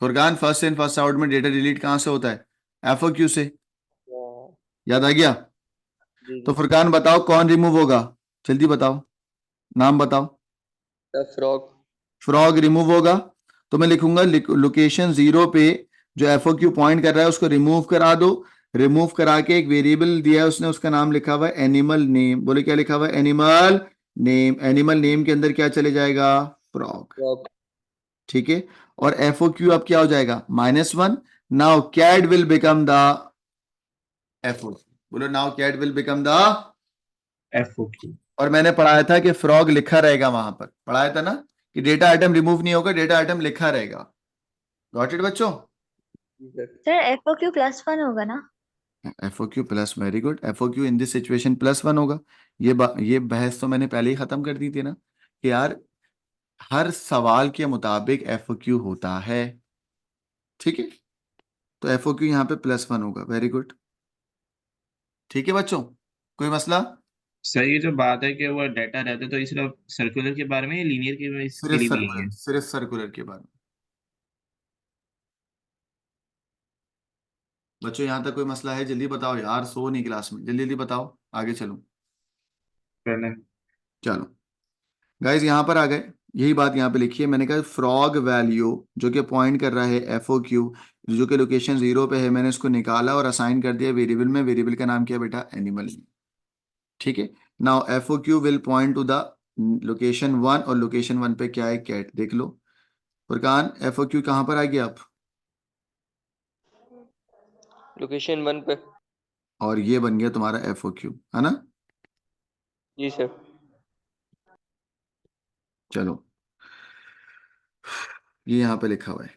Furqan first in first out में डेटा डिलीट कहाँ से होता है? एफओ क्यू से। हाँ, याद आ गया? जी तो जी। फुरकान बताओ कौन रिमूव होगा? जल्दी बताओ, नाम बताओ। Sir frog. फ्रॉग रिमूव होगा। तो मैं लिखूंगा लोकेशन 0 पे जो एफओक्यू पॉइंट कर रहा है उसको रिमूव करा दो। रिमूव करा के एक वेरिएबल दिया है उसने, उसका नाम लिखा हुआ है एनिमल नेम। बोले क्या लिखा हुआ है? Animal name. एनिमल नेम के अंदर क्या चले जाएगा? फ्रॉग। फ्रॉग। ठीक है। और एफओक्यू अब क्या हो जाएगा? -1। Now cat will become the FOQ. बोलो now cat will become the. FOQ। और मैंने पढ़ाया था कि फ्रॉग लिखा रहेगा, वहां पर पढ़ाया था ना कि डेटा आइटम रिमूव नहीं होगा, डेटा आइटम लिखा रहेगा। गॉट इट बच्चों? जी सर। सर FOQ +1 होगा ना? FOQ plus, very good. FOQ in this situation +1 होगा। ये बहस तो मैंने पहले ही खत्म कर दी थी ना कि यार हर सवाल के मुताबिक एफओक्यू होता है। ठीक है। तो एफओक्यू यहाँ पे +1 होगा, वेरी गुड। ठीक है बच्चों, कोई मसला? सर ये जो बात है कि वो डाटा रहता है तो ये सिर्फ सर्कुलर के बारे में या लीनियर के इसके सिर्फ लिए भी यही सर्कुलर, है? सिर्फ सर्कुलर के बारे में। बच्चों यहाँ तक कोई मसला है? जल्दी बताओ यार, सो नहीं क्लास में, जल्दी जल्दी बताओ, आगे चलो। पहले चलो गाइज यहाँ पर आ गए। यही बात यहाँ पे लिखी है, मैंने कहा फ्रॉग वैल्यू जो कि पॉइंट कर रहा है एफओक्यू, जो कि लोकेशन 0 पे है, मैंने इसको निकाला और असाइन कर दिया वेरिएबल में। वेरिएबल का नाम क्या है बेटा? एनिमल। ठीक है। Now FOQ will point to the location 1, और लोकेशन 1 पे क्या है? कैट। देख लो फुरकान, एफओक्यू कहाँ पर आ गया अब? लोकेशन 1 पे। और ये बन गया तुम्हारा एफओक्यू, है ना? जी सर। चलो ये यहाँ पे लिखा हुआ है।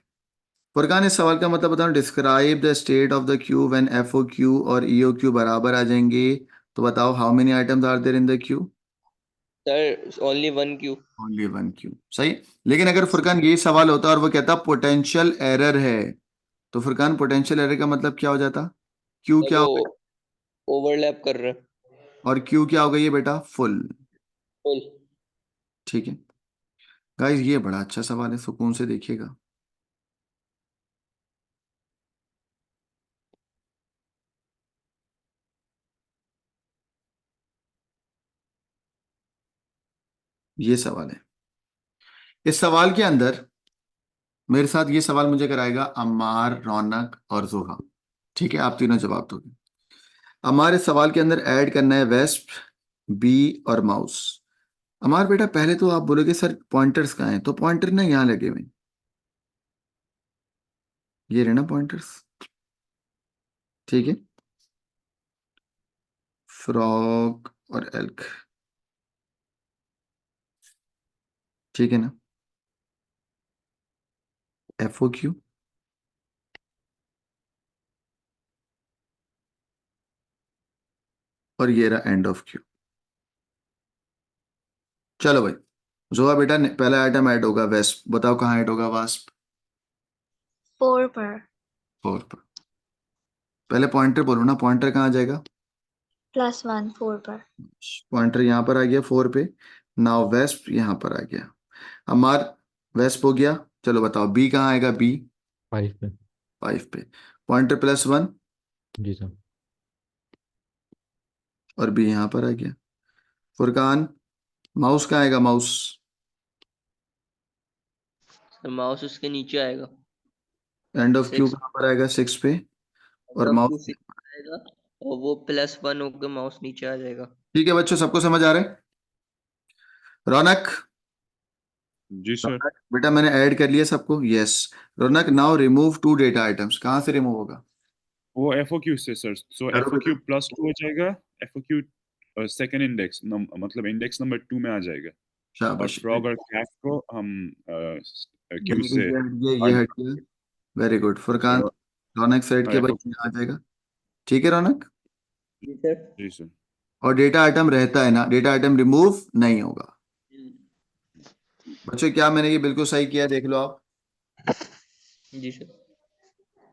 फुरकान इस सवाल का मतलब बताओ। Describe the state of the Q when FOQ और ईओक्यू बराबर आ जाएंगे। तो बताओ how many items are there in the Q? Sir only 1 Q. Only 1 Q, सही। लेकिन अगर फुरकान ये सवाल होता और वो कहता पोटेंशियल एरर है, तो फुरकान पोटेंशियल एरर का मतलब क्या हो जाता? क्यू सर क्या वो हो गया? ओवरलैप कर रहे हैं। और क्यू क्या हो गई है बेटा? फुल। फुल। ठीक है गाइस, ये बड़ा अच्छा सवाल है, सुकून से देखिएगा। ये सवाल है। इस सवाल के अंदर मेरे साथ ये सवाल मुझे कराएगा अम्मार, रौनक और जोहा। ठीक है, आप तीनों जवाब दोगे। अम्मार, इस सवाल के अंदर ऐड करना है वेस्प, बी और माउस। अम्मार बेटा पहले तो आप बोलोगे सर पॉइंटर्स कहाँ हैं, तो पॉइंटर ना यहाँ लगे हुए हैं। ये रहे ना पॉइंटर्स। ठीक है, फ्रॉग और एल्क। ठीक है ना? एफओक्यू और ये रहा एंड ऑफ क्यू। चलो भाई, जोहा बेटा पहला आइटम ऐड होगा वेस्प। बताओ कहाँ ऐड होगा वास्प? 4 पर। 4 पर। पहले पॉइंटर बोलो ना, पॉइंटर कहाँ जाएगा? +1 4 पर। पॉइंटर यहाँ पर आ गया 4 पे। नाउ वेस्प यहाँ पर आ गया, हमार वेस्प हो गया। चलो बताओ बी कहाँ आएगा, बी 5 पे। 5 पे, पॉइंटर +1 जी सर। और बी यहाँ पर आ गया। फुरकान माउस कहाँ आएगा, माउस माउस उसके नीचे आएगा, एंड ऑफ क्यू 6 कहाँ पर आएगा, 6 पे, और ऑफ क्यू माउस। 6 आएगा, और वो +1 होकर माउस नीचे आ जाएगा। ठीक है बच्चों, सबको समझ आ रहा है? रौनक, जी सर। रौनक बेटा मैंने ऐड कर लिया सबको, यस। रौनक नाउ रिमूव 2 डेटा आइटम्स, कहाँ से रिमूव होगा? वो FOQ से सर, सो करो FOQ बेटा। +2 हो जाएगा, FOQ सेकंड इंडेक्स मतलब इंडेक्स नंबर 2 में आ जाएगा, और शाबाश, फ्रॉग और कैट को हम क्यू ये से हट गया, ये हट गया, वेरी गुड। फुरकान, रौनक सेट के बाद FOQ। आ जाएगा। ठीक है रौनक, जी सर। जी सर। और डेटा आइटम रहता है ना, डेटा आइटम रिमूव नहीं होगा। बच्चों क्या मैंने ये बिल्कुल सही किया, देख लो आप। जी सर।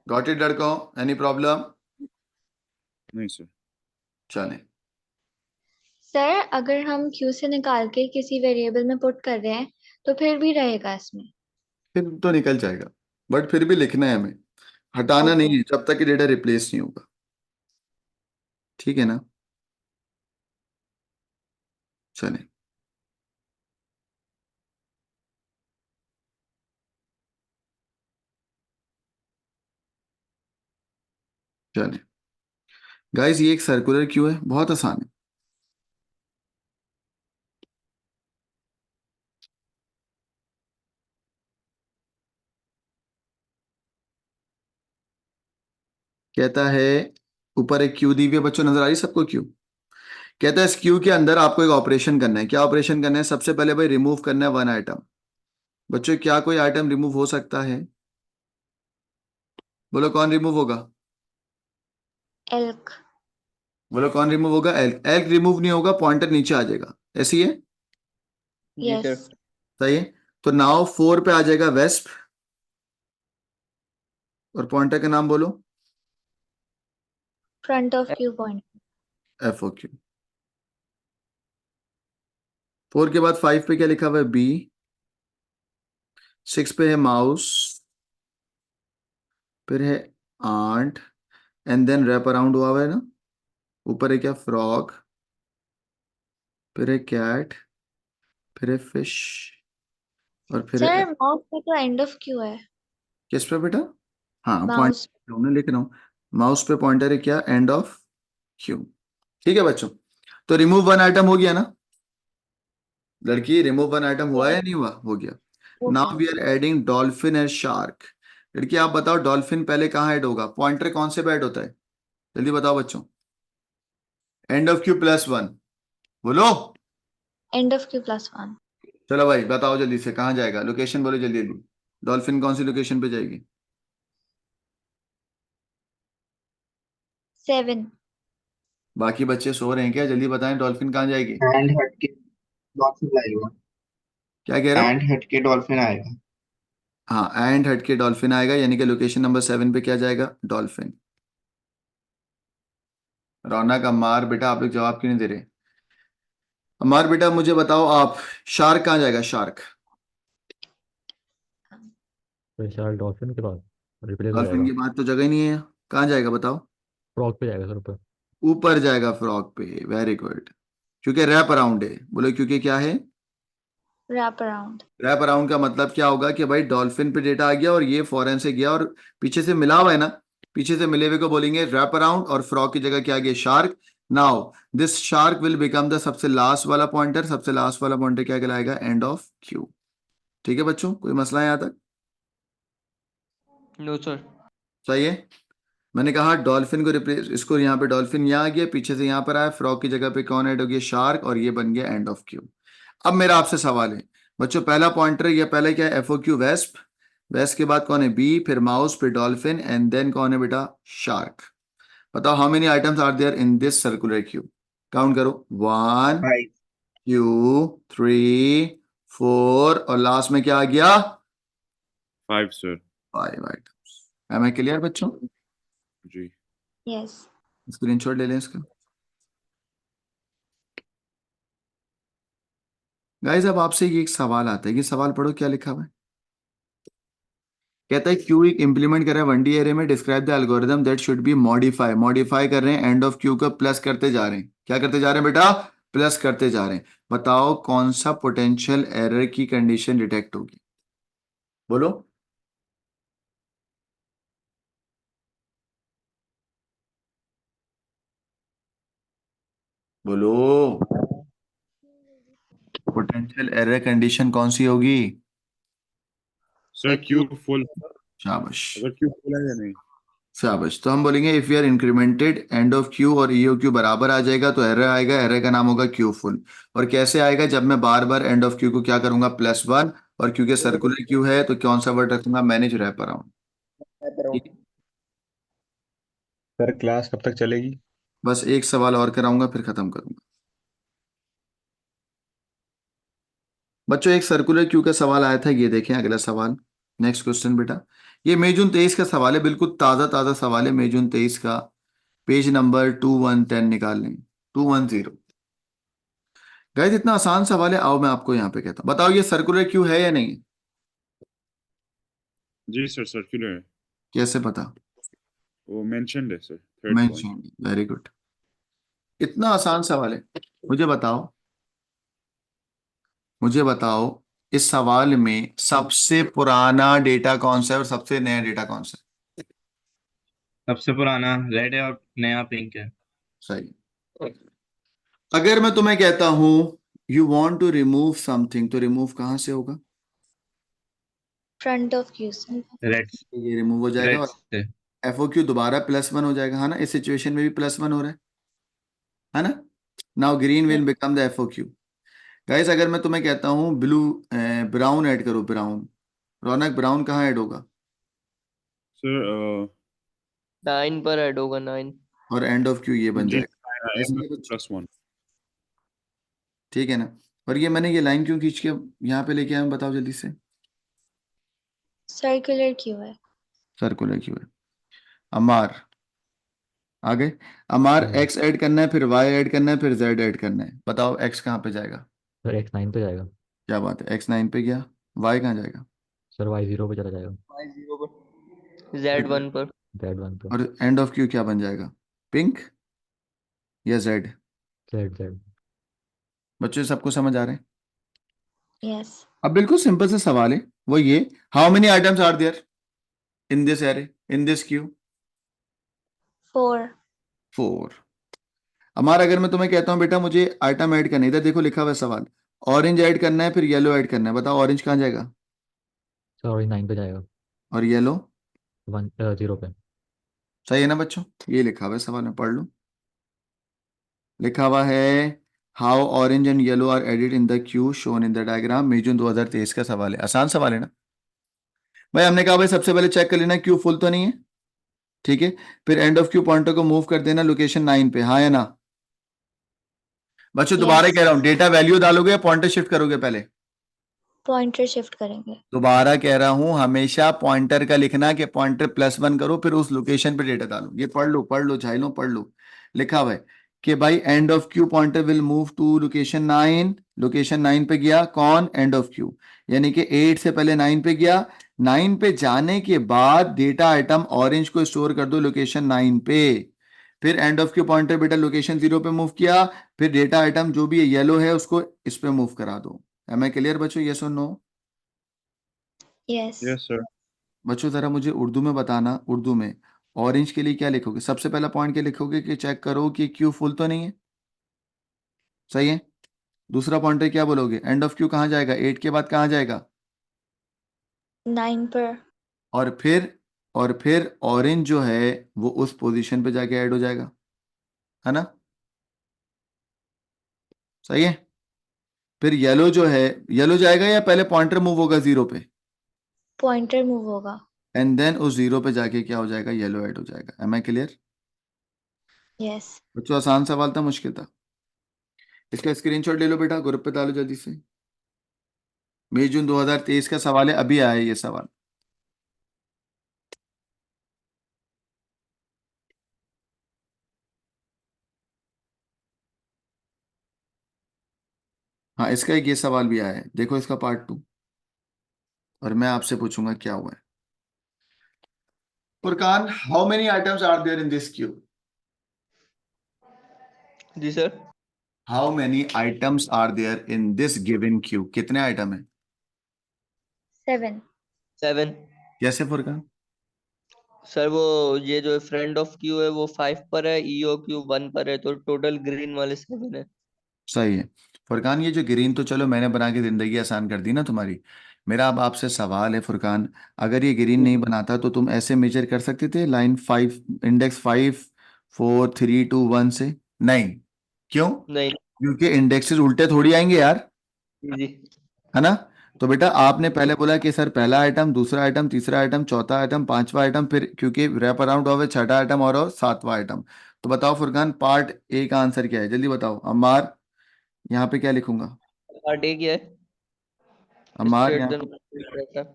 गॉट इट लड़कों, एनी प्रॉब्लम? नहीं सर। चले, सर अगर हम क्यू से निकाल के किसी वेरिएबल में पुट कर रहे हैं तो फिर भी रहेगा इसमें? फिर तो निकल जाएगा, बट फिर भी लिखना है हमें, हटाना ओके। नहीं है जब तक कि डेटा रिप्लेस नहीं होगा। ठीक है ना? चले, चले गाइस, ये एक सर्कुलर क्यू है, बहुत आसान है। कहता है ऊपर एक क्यू दी हुई है बच्चों, नजर आ रही सबको क्यू? कहता है इस क्यू के अंदर आपको एक ऑपरेशन करना है। क्या ऑपरेशन करना है? सबसे पहले भाई रिमूव करना है 1 आइटम। बच्चों क्या कोई आइटम रिमूव हो सकता है? बोलो कौन रिमूव होगा? एल्क। बोलो कौन रिमूव होगा? एल्क। एल्क रिमूव नहीं होगा, पॉइंटर नीचे आ जाएगा, ऐसी है? जी सर। यस। सही है। तो नाउ 4 पे आ जाएगा वेस्प, और पॉइंटर का नाम बोलो। Front of Q point. FOQ। 4 के बाद 5 पे क्या लिखा हुआ है? बी। 6 पे है माउस, फिर है ant, and then wrap around हुआ हुआ है ना, ऊपर है क्या? फ्रॉग, फिर है कैट, फिर है फिश, और फिर है सर माउस पे तो एंड ऑफ क्यू है। किस पे बेटा? हाँ पॉइंट माउस। लिख रहा हूँ, माउस पे पॉइंटर है क्या? And of queue. ठीक है बच्चों, तो रिमूव 1 आइटम हो गया ना लड़की? रिमूव 1 आइटम हुआ या नहीं हुआ? हो गया। हो नाउ गया। We are adding dolphin and shark. लड़की आप बताओ डॉल्फिन पहले कहाँ ऐड होगा? पॉइंटर कौन से पे ऐड होता है? जल्दी बताओ बच्चों। एंड ऑफ क्यू +1, बोलो। And of Q +1। चलो भाई बताओ जल्दी से, कहाँ जाएगा? लोकेशन बोलो जल्दी जल्दी, डॉल्फिन कौन सी लोकेशन पे जाएगी? 7। बाकी बच्चे सो रहे हैं क्या? जल्दी बताएं, डॉल्फिन कहाँ जाएगी? एंड हट के डॉल्फिन आएगा। क्या कह रहे हो? एंड हट के डॉल्फिन आएगा। हाँ एंड हट के डॉल्फिन आएगा, यानी कि लोकेशन नंबर 7 पे क्या जाएगा? डॉल्फिन। रौनक, अम्मार बेटा आप लोग जवाब क्यों नहीं दे रहे? अम्मार बेटा मुझे बताओ आप, शार्क कहाँ जाएगा? शार्क, तो शायद डॉल्फिन के बाद रिप्लेस हो डॉल्फिन जाएगा। की बात तो जगह ही नहीं है, कहाँ जाएगा बताओ? फ्रॉग पे जाएगा सर ऊपर। ऊपर जाएगा फ्रॉग पे, वेरी गुड। क्योंकि रैप अराउंड है, बोलो क्योंकि क्या है? Wrap around. रैप अराउंड का मतलब क्या होगा कि भाई डॉल्फिन पे डेटा आ गया और ये फॉरेन से गया और पीछे से मिला हुआ है ना, पीछे से मिले हुए को बोलेंगे रैप अराउंड, और फ्रॉग की जगह क्या आ गया? Shark. Now this shark will become the सबसे लास्ट वाला पॉइंटर, सबसे लास्ट वाला पॉइंटर क्या कहलाएगा? End of queue. ठीक है बच्चों, कोई मसला है यहाँ तक? No sir. सही है। मैंने कहा डॉल्फिन को रिप्लेस, इसको यहाँ पे डॉल्फिन यहाँ आ गया, पीछे से यहाँ पर आया, फ्रॉग की जगह पे कौन ऐड हो गया? शार्क, और ये बन गया एंड ऑफ क्यू। अब मेरा आपसे सवाल है बच्चों, पहला पॉइंटर या पहले क्या है? FOQ वेस्प, वेस्प के बाद कौन है? बी, फिर माउस, फिर डॉल्फिन, एंड देन कौन है बेटा? शार्क। बताओ how many items are there in this circular queue? Count करो, 1 5। 2 3 4, और लास्ट में क्या आ गया? 5 sir. 5 items. Am I clear बच्चों? जी। यस। स्क्रीनशॉट ले लें इसका। गाइस अब आपसे ये एक सवाल आता है, ये सवाल पढ़ो क्या लिखा हुआ है। कहता है क्यू एक इंप्लीमेंट कर रहा है 1D एरे में, describe the algorithm that should be modify, modify कर रहे हैं एंड ऑफ क्यू का प्लस करते जा रहे हैं। क्या करते जा रहे हैं बेटा? प्लस करते जा रहे हैं। बताओ कौन सा पोटेंशियल एरर की कंडीशन डिटेक्ट होगी? बोलो। बोलो। पोटेंशियल एरर कंडीशन कौन सी होगी? सर क्यू फुल, शाबाश। अगर क्यू फुल है या नहीं। शाबाश। तो हम बोलेंगे if you are incremented end of queue और ई क्यू बराबर आ जाएगा तो एरर आएगा, एरर का नाम होगा क्यू फुल। और कैसे आएगा? जब मैं बार बार एंड ऑफ क्यू को क्या करूंगा? +1। और क्योंकि सर्कुलर क्यू है तो कौन सा वर्ड रखूंगा? Manage wrap around. ठीक है? सर क्लास कब तक चलेगी? बस एक सवाल और कराऊंगा फिर खत्म करूंगा। बच्चों एक सर्कुलर क्यू का सवाल आया था, ये देखें अगला सवाल। नेक्स्ट क्वेश्चन बेटा। ये मई जून 23 का सवाल है, बिल्कुल ताज़ा ताज़ा सवाल है, मई जून 23 का। पेज नंबर 2110 निकाल लें, 210। गाइस इतना आसान सवाल है, आओ मैं आपको यहाँ पे कहता हूँ। बताओ ये सर्कुलर क्यू है या नहीं? जी सर सर्कुलर है, कैसे पता? वो मेंशन्ड है sir, third point. Mention. Very good. इतना आसान सवाल है। मुझे बताओ, मुझे बताओ इस सवाल में सबसे पुराना डेटा कौन सा है और सबसे नया डेटा कौन सा है? सबसे पुराना रेड है और नया पिंक है। सही। अगर मैं तुम्हें कहता हूं you want to remove something, तो रिमूव कहां से होगा? फ्रंट ऑफ क्यू से। रेड, ये रिमूव हो जाएगा रेड और से। FOQ दोबारा +1 हो जाएगा, है ना? इस सिचुएशन में भी +1 हो रहा है ना? Now green will become the FOQ। Guys अगर मैं तुम्हें कहता हूँ ब्लू, ब्राउन ऐड करो, ब्राउन। रौनक ब्राउन कहाँ ऐड होगा? सर 9 पर ऐड होगा, 9। और एंड ऑफ क्यू ये बन जी जाएगा। ऐसा है बच्चों? +1। ठीक है ना? और ये मैंने ये लाइन क्यों खींच के यहाँ पे लेके आया हूँ, बताओ जल्दी से। सर्कुलर क्यू है। सर्कुलर क्यू है। अमार आगे। अमार हम्म। एक्स ऐड करना है, फिर वाई ऐड करना है, फिर जेड ऐड करना है। बताओ एक्स कहाँ पे जाएगा? सर X9 पे जाएगा। क्या बात है, X9 पे गया। वाई कहाँ जाएगा? सर Y0 पे चला जाएगा। Y0 पर, Z1 पर। Z1 पे। और एंड ऑफ क्यू क्या बन जाएगा? पिंक या जेड? Z। बच्चों सबको समझ आ रहे हैं? यस। अब बिल्कुल सिंपल सा सवाल है, वो ये, how many items are there in this array, in this queue? 4। 4। हमारा अगर मैं तुम्हें कहता हूं बेटा मुझे आइटम ऐड करना है, इधर देखो लिखा हुआ है सवाल, ऑरेंज ऐड करना है फिर येलो ऐड करना है। बताओ ऑरेंज कहाँ जाएगा? सर Y9 पे जाएगा। और येलो? 0 पे। सही है ना बच्चों? ये लिखा हुआ है सवाल में, पढ़ लो। लिखा हुआ है how orange and yellow are added in the Q shown in the diagram. मई जून 2023 का सवाल है, आसान सवाल है ना? भाई हमने कहा भाई सबसे पहले चेक कर लेना क्यू फुल तो नहीं है। ठीक है। फिर एंड ऑफ क्यू पॉइंटर को मूव कर देना लोकेशन 9 पे, हाँ या ना? बच्चों दोबारा यस। कह रहा हूं, डेटा वैल्यू डालोगे या पॉइंटर शिफ्ट करोगे पहले? पॉइंटर शिफ्ट करेंगे। दोबारा कह रहा हूं, हमेशा पॉइंटर का लिखना कि पॉइंटर +1 करो फिर उस लोकेशन पे डेटा डालो। ये पढ़ लो झाइलो, पढ़ लो। लिखा हुआ है कि भाई end of queue pointer will move to location 9। Location 9 पे गया कौन? End of queue. यानी कि 8 से पहले 9 पे गया। 9 पे जाने के बाद डेटा आइटम ऑरेंज को स्टोर कर दो लोकेशन 9 पे। फिर एंड ऑफ क्यू पॉइंटर बेटा लोकेशन 0 पे मूव किया। फिर डेटा आइटम जो भी येलो है उसको इस पे मूव करा दो। एम आई क्लियर बच्चों? यस और नो? यस। Yes sir. बच्चों जरा मुझे उर्दू में बताना, उर्दू में ऑरेंज के लिए क्या लिखोगे? सबसे पहला पॉइंट क्या लिखोगे कि चेक करो कि क्यू फुल तो नहीं है। सही है। दूसरा पॉइंटर क्या बोलोगे? एंड ऑफ क्यू कहाँ जाएगा? 8 के बाद कहाँ जाएगा? 9 पर। और फिर, और फिर ऑरेंज जो है वो उस पोजीशन पे जाके ऐड हो जाएगा, है ना? सही है। फिर येलो जो है, येलो जाएगा या पहले पॉइंटर मूव होगा 0 पे? पॉइंटर मूव होगा। एंड देन उस 0 पे जाके क्या हो जाएगा? येलो ऐड हो जाएगा। Am I clear? यस। बच्चों आसान सवाल था, मुश्किल था? इसका स्क्रीनशॉट ले लो बेटा, ग्रुप पे डालो जल्दी से। मई जून 2023 का सवाल है, अभी आया है ये सवाल। हाँ, इसका एक ये सवाल भी आया है, देखो इसका पार्ट 2, और मैं आपसे पूछूंगा क्या हुआ है। Furqan, how many items are there in this cube? जी sir. How many items are there in this given cube? कितने आइटम है? 7। 7। कैसे फुरकान? सर वो ये जो फ्रेंड ऑफ क्यू है वो 5 पर है, ईओ क्यू 1 पर है, तो टोटल ग्रीन वाले 7 है। सही है फुरकान। ये जो ग्रीन तो चलो मैंने बना के जिंदगी आसान कर दी ना तुम्हारी। मेरा अब आपसे सवाल है फुरकान, अगर ये ग्रीन नहीं बनाता तो तुम ऐसे मेजर कर सकते थे लाइन 5, इंडेक्स 5, 4, 3, 2, 1 से? नहीं। क्यों? नहीं। क्योंकि इंडेक्सेस उल्टे थोड़ी आएंगे यार, जी। है ना? तो बेटा आपने पहले बोला कि सर पहला आइटम, दूसरा आइटम, तीसरा आइटम, चौथा आइटम, पांचवा आइटम, फिर क्योंकि रैप अराउंड हुआ छठा आइटम और सातवां आइटम। तो बताओ फुरकान, पार्ट ए का आंसर क्या है? जल्दी बताओ अम्मार। यहाँ पे क्या लिखूंगा पार्ट ए क्या है? अम्मार? स्टेट यहाँ द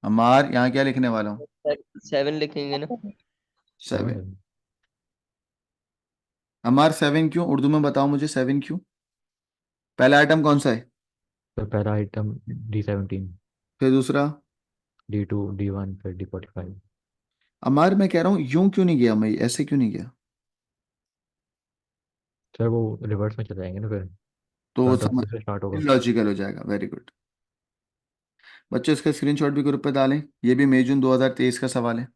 अम्मार यहाँ क्या लिखने वाला हूँ? 7 लिखेंगे ना। 7। अम्मार 7 क्यों? उर्दू में बताओ मुझे, 7 क्यों? पहला आइटम कौन सा है? तो पहला आइटम D17, फिर दूसरा? D2, D1, फिर D45। अम्मार मैं कह रहा हूँ यूं क्यों नहीं गया, मैं ऐसे क्यों नहीं गया? सर वो रिवर्स में चले जाएंगे ना फिर, तो फ्रंट ऑफ समझ से स्टार्ट होगा। लॉजिकल हो जाएगा। वेरी गुड बच्चों, इसका स्क्रीनशॉट भी ग्रुप पे डालें। ये भी मई जून 2023 का सवाल है।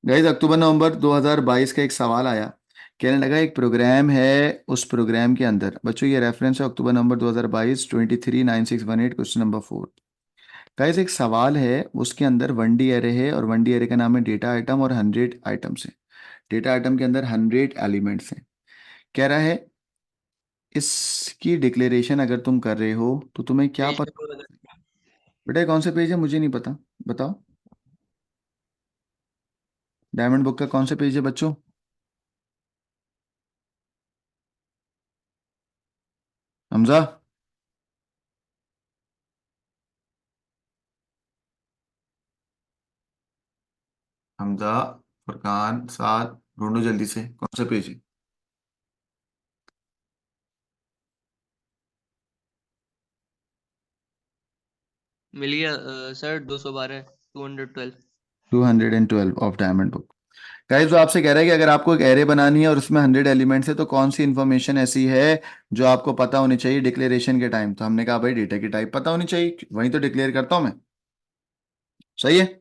गाइस अक्टूबर नवंबर 2022 का एक सवाल आया, कहने लगा एक प्रोग्राम है, उस प्रोग्राम के अंदर, बच्चों ये रेफरेंस है अक्टूबर नवंबर 2022, 239618, क्वेश्चन नंबर 4। गाइस एक सवाल है, उसके अंदर 1D एरे है और 1D एरे का नाम है डेटा आइटम और 100 आइटम्स है। डेटा आइटम के अंदर 100 एलिमेंट्स हैं। कह रहा है इसकी डिक्लेरेशन अगर तुम कर रहे हो तो तुम्हें क्या पेज पता? नंबर बेटा ये कौन सा पेज है? मुझे नहीं पता, बताओ। डायमंड बुक का कौन सा पेज है बच्चों? हमजा? हमजा, फुरकान, साद, ढूंढो जल्दी से कौन सा पेज है। मिल गया sir, 212, 212। 212 of diamond book. Guys जो आपसे कह रहा है कि अगर आपको एक एरे बनानी है और उसमें 100 एलिमेंट्स है तो कौन सी इंफॉर्मेशन ऐसी है जो आपको पता होनी चाहिए डिक्लेरेशन के टाइम? तो हमने कहा भाई डेटा की टाइप पता होनी चाहिए, वही तो डिक्लेयर करता हूं मैं। सही है।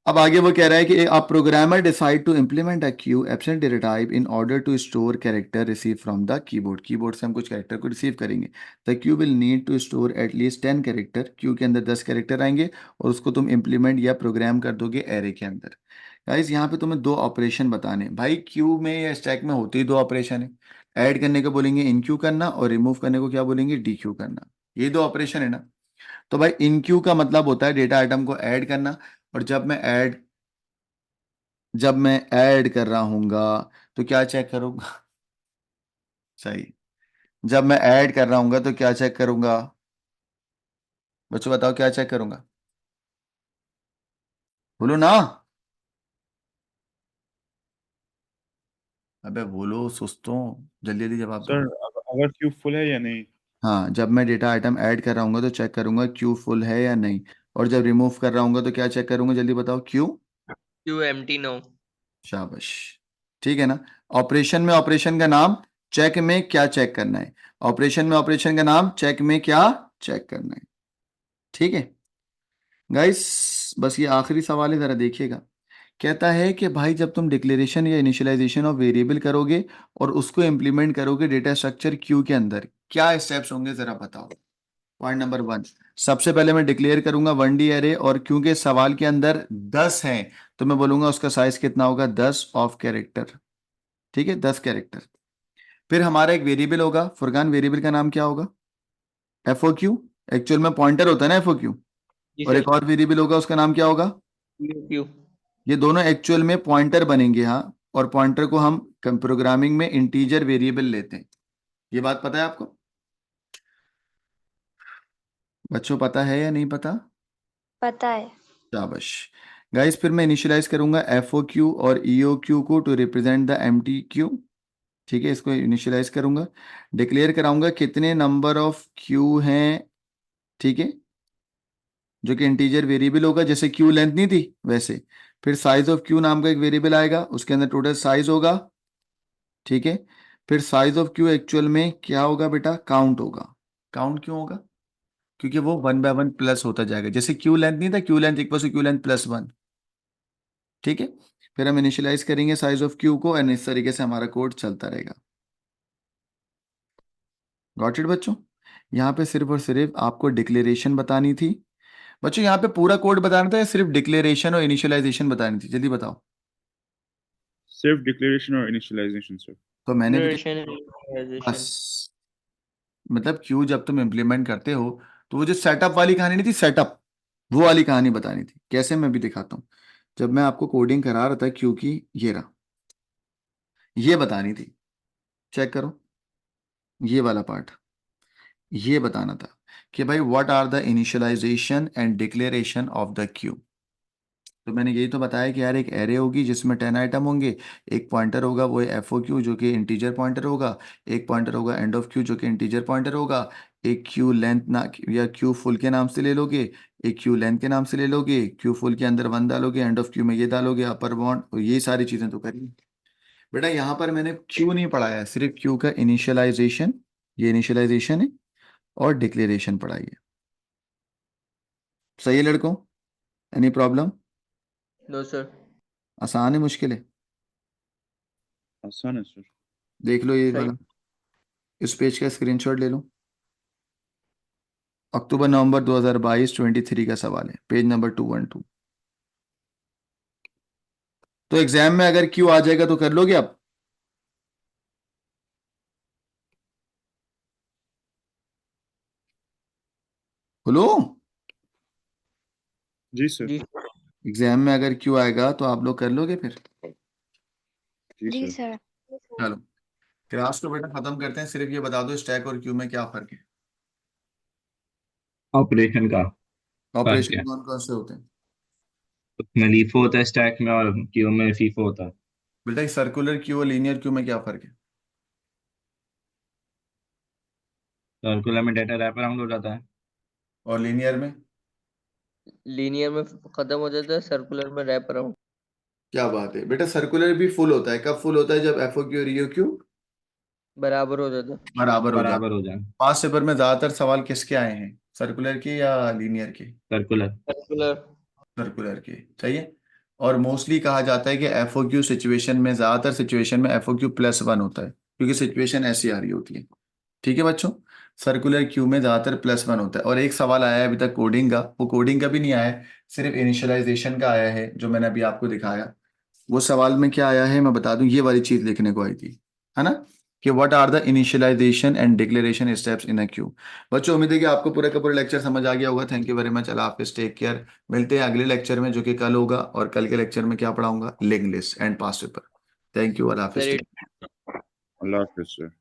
अब आगे वो कह रहा है कि a programmer decide to implement a queue absent data type in order to store character received from the keyboard। Keyboard से हम कुछ कैरेक्टर को रिसीव करेंगे। the queue will need to store at least 10 character. Q के अंदर 10 character आएंगे और उसको तुम इंप्लीमेंट या प्रोग्राम कर दोगे एरे के अंदर। गाइस यहाँ पे तुम्हें दो ऑपरेशन बताने हैं। भाई क्यू में या स्टैक में होते ही दो ऑपरेशन है, ऐड करने को बोलेंगे इन क्यू करना और रिमूव करने को क्या बोलेंगे? डी क्यू करना। ये दो ऑपरेशन है ना। तो भाई इन क्यू का मतलब होता है डेटा आइटम को ऐड करना, और जब मैं ऐड कर रहा हूंगा तो क्या चेक करूंगा? सही। जब मैं ऐड कर रहा हूंगा तो क्या चेक करूंगा? बच्चों बताओ क्या चेक करूंगा? बोलो ना। अबे बोलो सुस्तों, जल्दी जल्दी जवाब दो। सर अगर क्यू फुल है या नहीं? हाँ, जब मैं डेटा आइटम ऐड कर रहा हूंगा तो चेक करूंगा क्यू फुल है या नहीं, और जब रिमूव कर रहा हूंगा तो क्या चेक करूंगा? जल्दी बताओ। क्यू? Queue empty no. शाबाश। ठीक है ना। ऑपरेशन में ऑपरेशन का नाम, चेक में क्या चेक करना है? ऑपरेशन में ऑपरेशन का नाम, चेक में क्या चेक करना है। ठीक है गाइस, बस ये आखिरी सवाल है, जरा देखिएगा। कहता है कि भाई जब तुम डिक्लेरेशन या इनिशियलाइजेशन ऑफ वेरिएबल करोगे और उसको इंप्लीमेंट करोगे डेटा स्ट्रक्चर क्यू के अंदर, क्या स्टेप्स होंगे जरा बताओ। पॉइंट नंबर 1, सबसे पहले मैं डिक्लेयर करूंगा 1D एरे, और क्योंकि सवाल के अंदर 10 हैं तो मैं बोलूंगा उसका साइज कितना होगा? 10 ऑफ कैरेक्टर। ठीक है, 10 कैरेक्टर। फिर हमारा एक वेरिएबल होगा फुरकान, वेरिएबल का नाम क्या होगा? F O Q. एक्चुअल में पॉइंटर होता है ना एफ ओ क्यू। जी और सर। एक और वेरिएबल होगा, उसका नाम क्या होगा? Q Q. ये दोनों एक्चुअल में पॉइंटर बनेंगे, हाँ। और पॉइंटर को हम प्रोग्रामिंग में इंटीजर वेरिएबल लेते हैं। ये बात पता है आपको? बच्चों पता है या नहीं पता? पता है। शाबाश गाइस। फिर मैं इनिशियलाइज करूंगा एफ ओ क्यू और ई ओ क्यू को to represent the M T Q. ठीक है, इसको इनिशियलाइज करूंगा, डिक्लेयर कराऊंगा कितने नंबर ऑफ क्यू हैं। ठीक है, जो कि इंटीजर वेरिएबल होगा, जैसे क्यू लेंथ नहीं थी वैसे। फिर साइज ऑफ क्यू नाम का एक वेरिएबल आएगा, उसके अंदर टोटल साइज होगा। ठीक है, फिर साइज ऑफ क्यू एक्चुअल में क्या होगा बेटा, काउंट होगा। काउंट क्यों होगा, क्योंकि वो 1/1 प्लस होता जाएगा, जैसे क्यू लेंथ नहीं था, queue length equal to queue length plus 1। ठीक है, फिर हम इनिशियलाइज करेंगे साइज ऑफ क्यू को, एंड इस तरीके से हमारा कोड चलता रहेगा। गॉट इट बच्चों। यहाँ पे सिर्फ और सिर्फ आपको डिक्लेरेशन बतानी थी। बच्चों यहाँ पे पूरा कोड बताना था या सिर्फ डिक्लेरेशन और इनिशियलाइजेशन बतानी थी, जल्दी बताओ। सिर्फ डिक्लेरेशन और इनिशियलाइजेशन सर। तो मैंने भी Declaration, बस, मतलब क्यू जब तुम इम्प्लीमेंट करते हो तो वो जो सेटअप वाली कहानी नहीं थी, सेटअप, वो वाली कहानी बतानी थी। कैसे, मैं भी दिखाता हूँ। जब मैं आपको कोडिंग करा रहा था क्यू की, ये रहा, ये बतानी थी। चेक करो, ये वाला पार्ट, ये बताना था कि भाई what are the initialisation and declaration of the queue. तो मैंने यही तो बताया कि यार एक एरे होगी जिसमें 10 आइटम होंगे, एक पॉइंटर होगा वो एफ ओ क्यू जो कि इंटीजर पॉइंटर होगा, एक पॉइंटर होगा एंड ऑफ क्यू जो कि इंटीजर पॉइंटर होगा, एक क्यू लेंथ ना या क्यू फुल के नाम से ले लोगे, एक क्यू लेंथ के नाम से ले लोगे, क्यू फुल के अंदर 1 डालोगे, एंड ऑफ क्यू में ये डालोगे, अपर बाउंड, और ये सारी चीजें तो करी। बेटा यहाँ पर मैंने क्यू नहीं पढ़ाया है, सिर्फ क्यू का इनिशियलाइजेशन, ये इनिशियलाइजेशन है, और डिक्लेरेशन पढ़ाई है। सही है लड़कों, एनी प्रॉब्लम? No, sir. आसान है, मुश्किल है? आसान है सर। देख लो ये सही। वाला, इस पेज का स्क्रीनशॉट ले लो। अक्टूबर नवंबर 2022 23 का सवाल है, पेज नंबर 212। तो एग्जाम में अगर क्यू आ जाएगा तो कर लोगे आप? बोलो, जी सर। जी एग्जाम में अगर क्यू आएगा तो आप लोग कर लोगे फिर? जी जी सर। सर। चलो क्लास को बेटा खत्म करते हैं, सिर्फ ये बता दो स्टैक और क्यू में क्या फर्क है। ऑपरेशन का फर्क ऑपरेशन है। कौन कौन से होते हैं? उसमें लीफो होता है स्टैक में, और क्यू में फीफो होता है। बेटा सर्कुलर क्यू और लीनियर क्यू में क्या फर्क है? सर्कुलर में डाटा रैप अराउंड हो जाता है। और लीनियर में? लीनियर में खत्म हो जाता है, सर्कुलर में रैप अराउंड। क्या बात है बेटा, सर्कुलर भी फुल होता है, कब फुल होता है, जब एफ ओ क्यू और ई ओ क्यू बराबर हो जाता है। बराबर हो जाता बराबर है। हो जाए। पांच पेपर में ज्यादातर सवाल किसके आए हैं, सर्कुलर के या लीनियर के? सर्कुलर। सर्कुलर। सर्कुलर के, सही है। और मोस्टली कहा जाता है कि एफ ओ क्यू सिचुएशन में, ज्यादातर सिचुएशन में एफ ओ क्यू +1 होता है, क्योंकि सिचुएशन ऐसी आ रही होती है। ठीक है बच्चों, सर्कुलर क्यू में ज्यादातर +1 होता है। और एक सवाल आया है अभी तक कोडिंग का, वो कोडिंग का भी नहीं आया है, सिर्फ इनिशियलाइजेशन का आया है, जो मैंने अभी आपको दिखाया। वो सवाल में क्या आया है मैं बता दूं, ये वाली चीज लिखने को आई थी, है ना, कि what are the initialisation and declaration steps in a queue. बच्चों उम्मीद है कि आपको पूरा का पूरा लेक्चर समझ आ गया होगा। थैंक यू वेरी मच, अल्लाह हाफिज, टेक केयर। मिलते हैं अगले लेक्चर में, जो कि कल होगा, और कल के लेक्चर में क्या पढ़ाऊंगा, link list and past paper. Thank you, Allah Hafiz. Sir Allah Hafiz sir.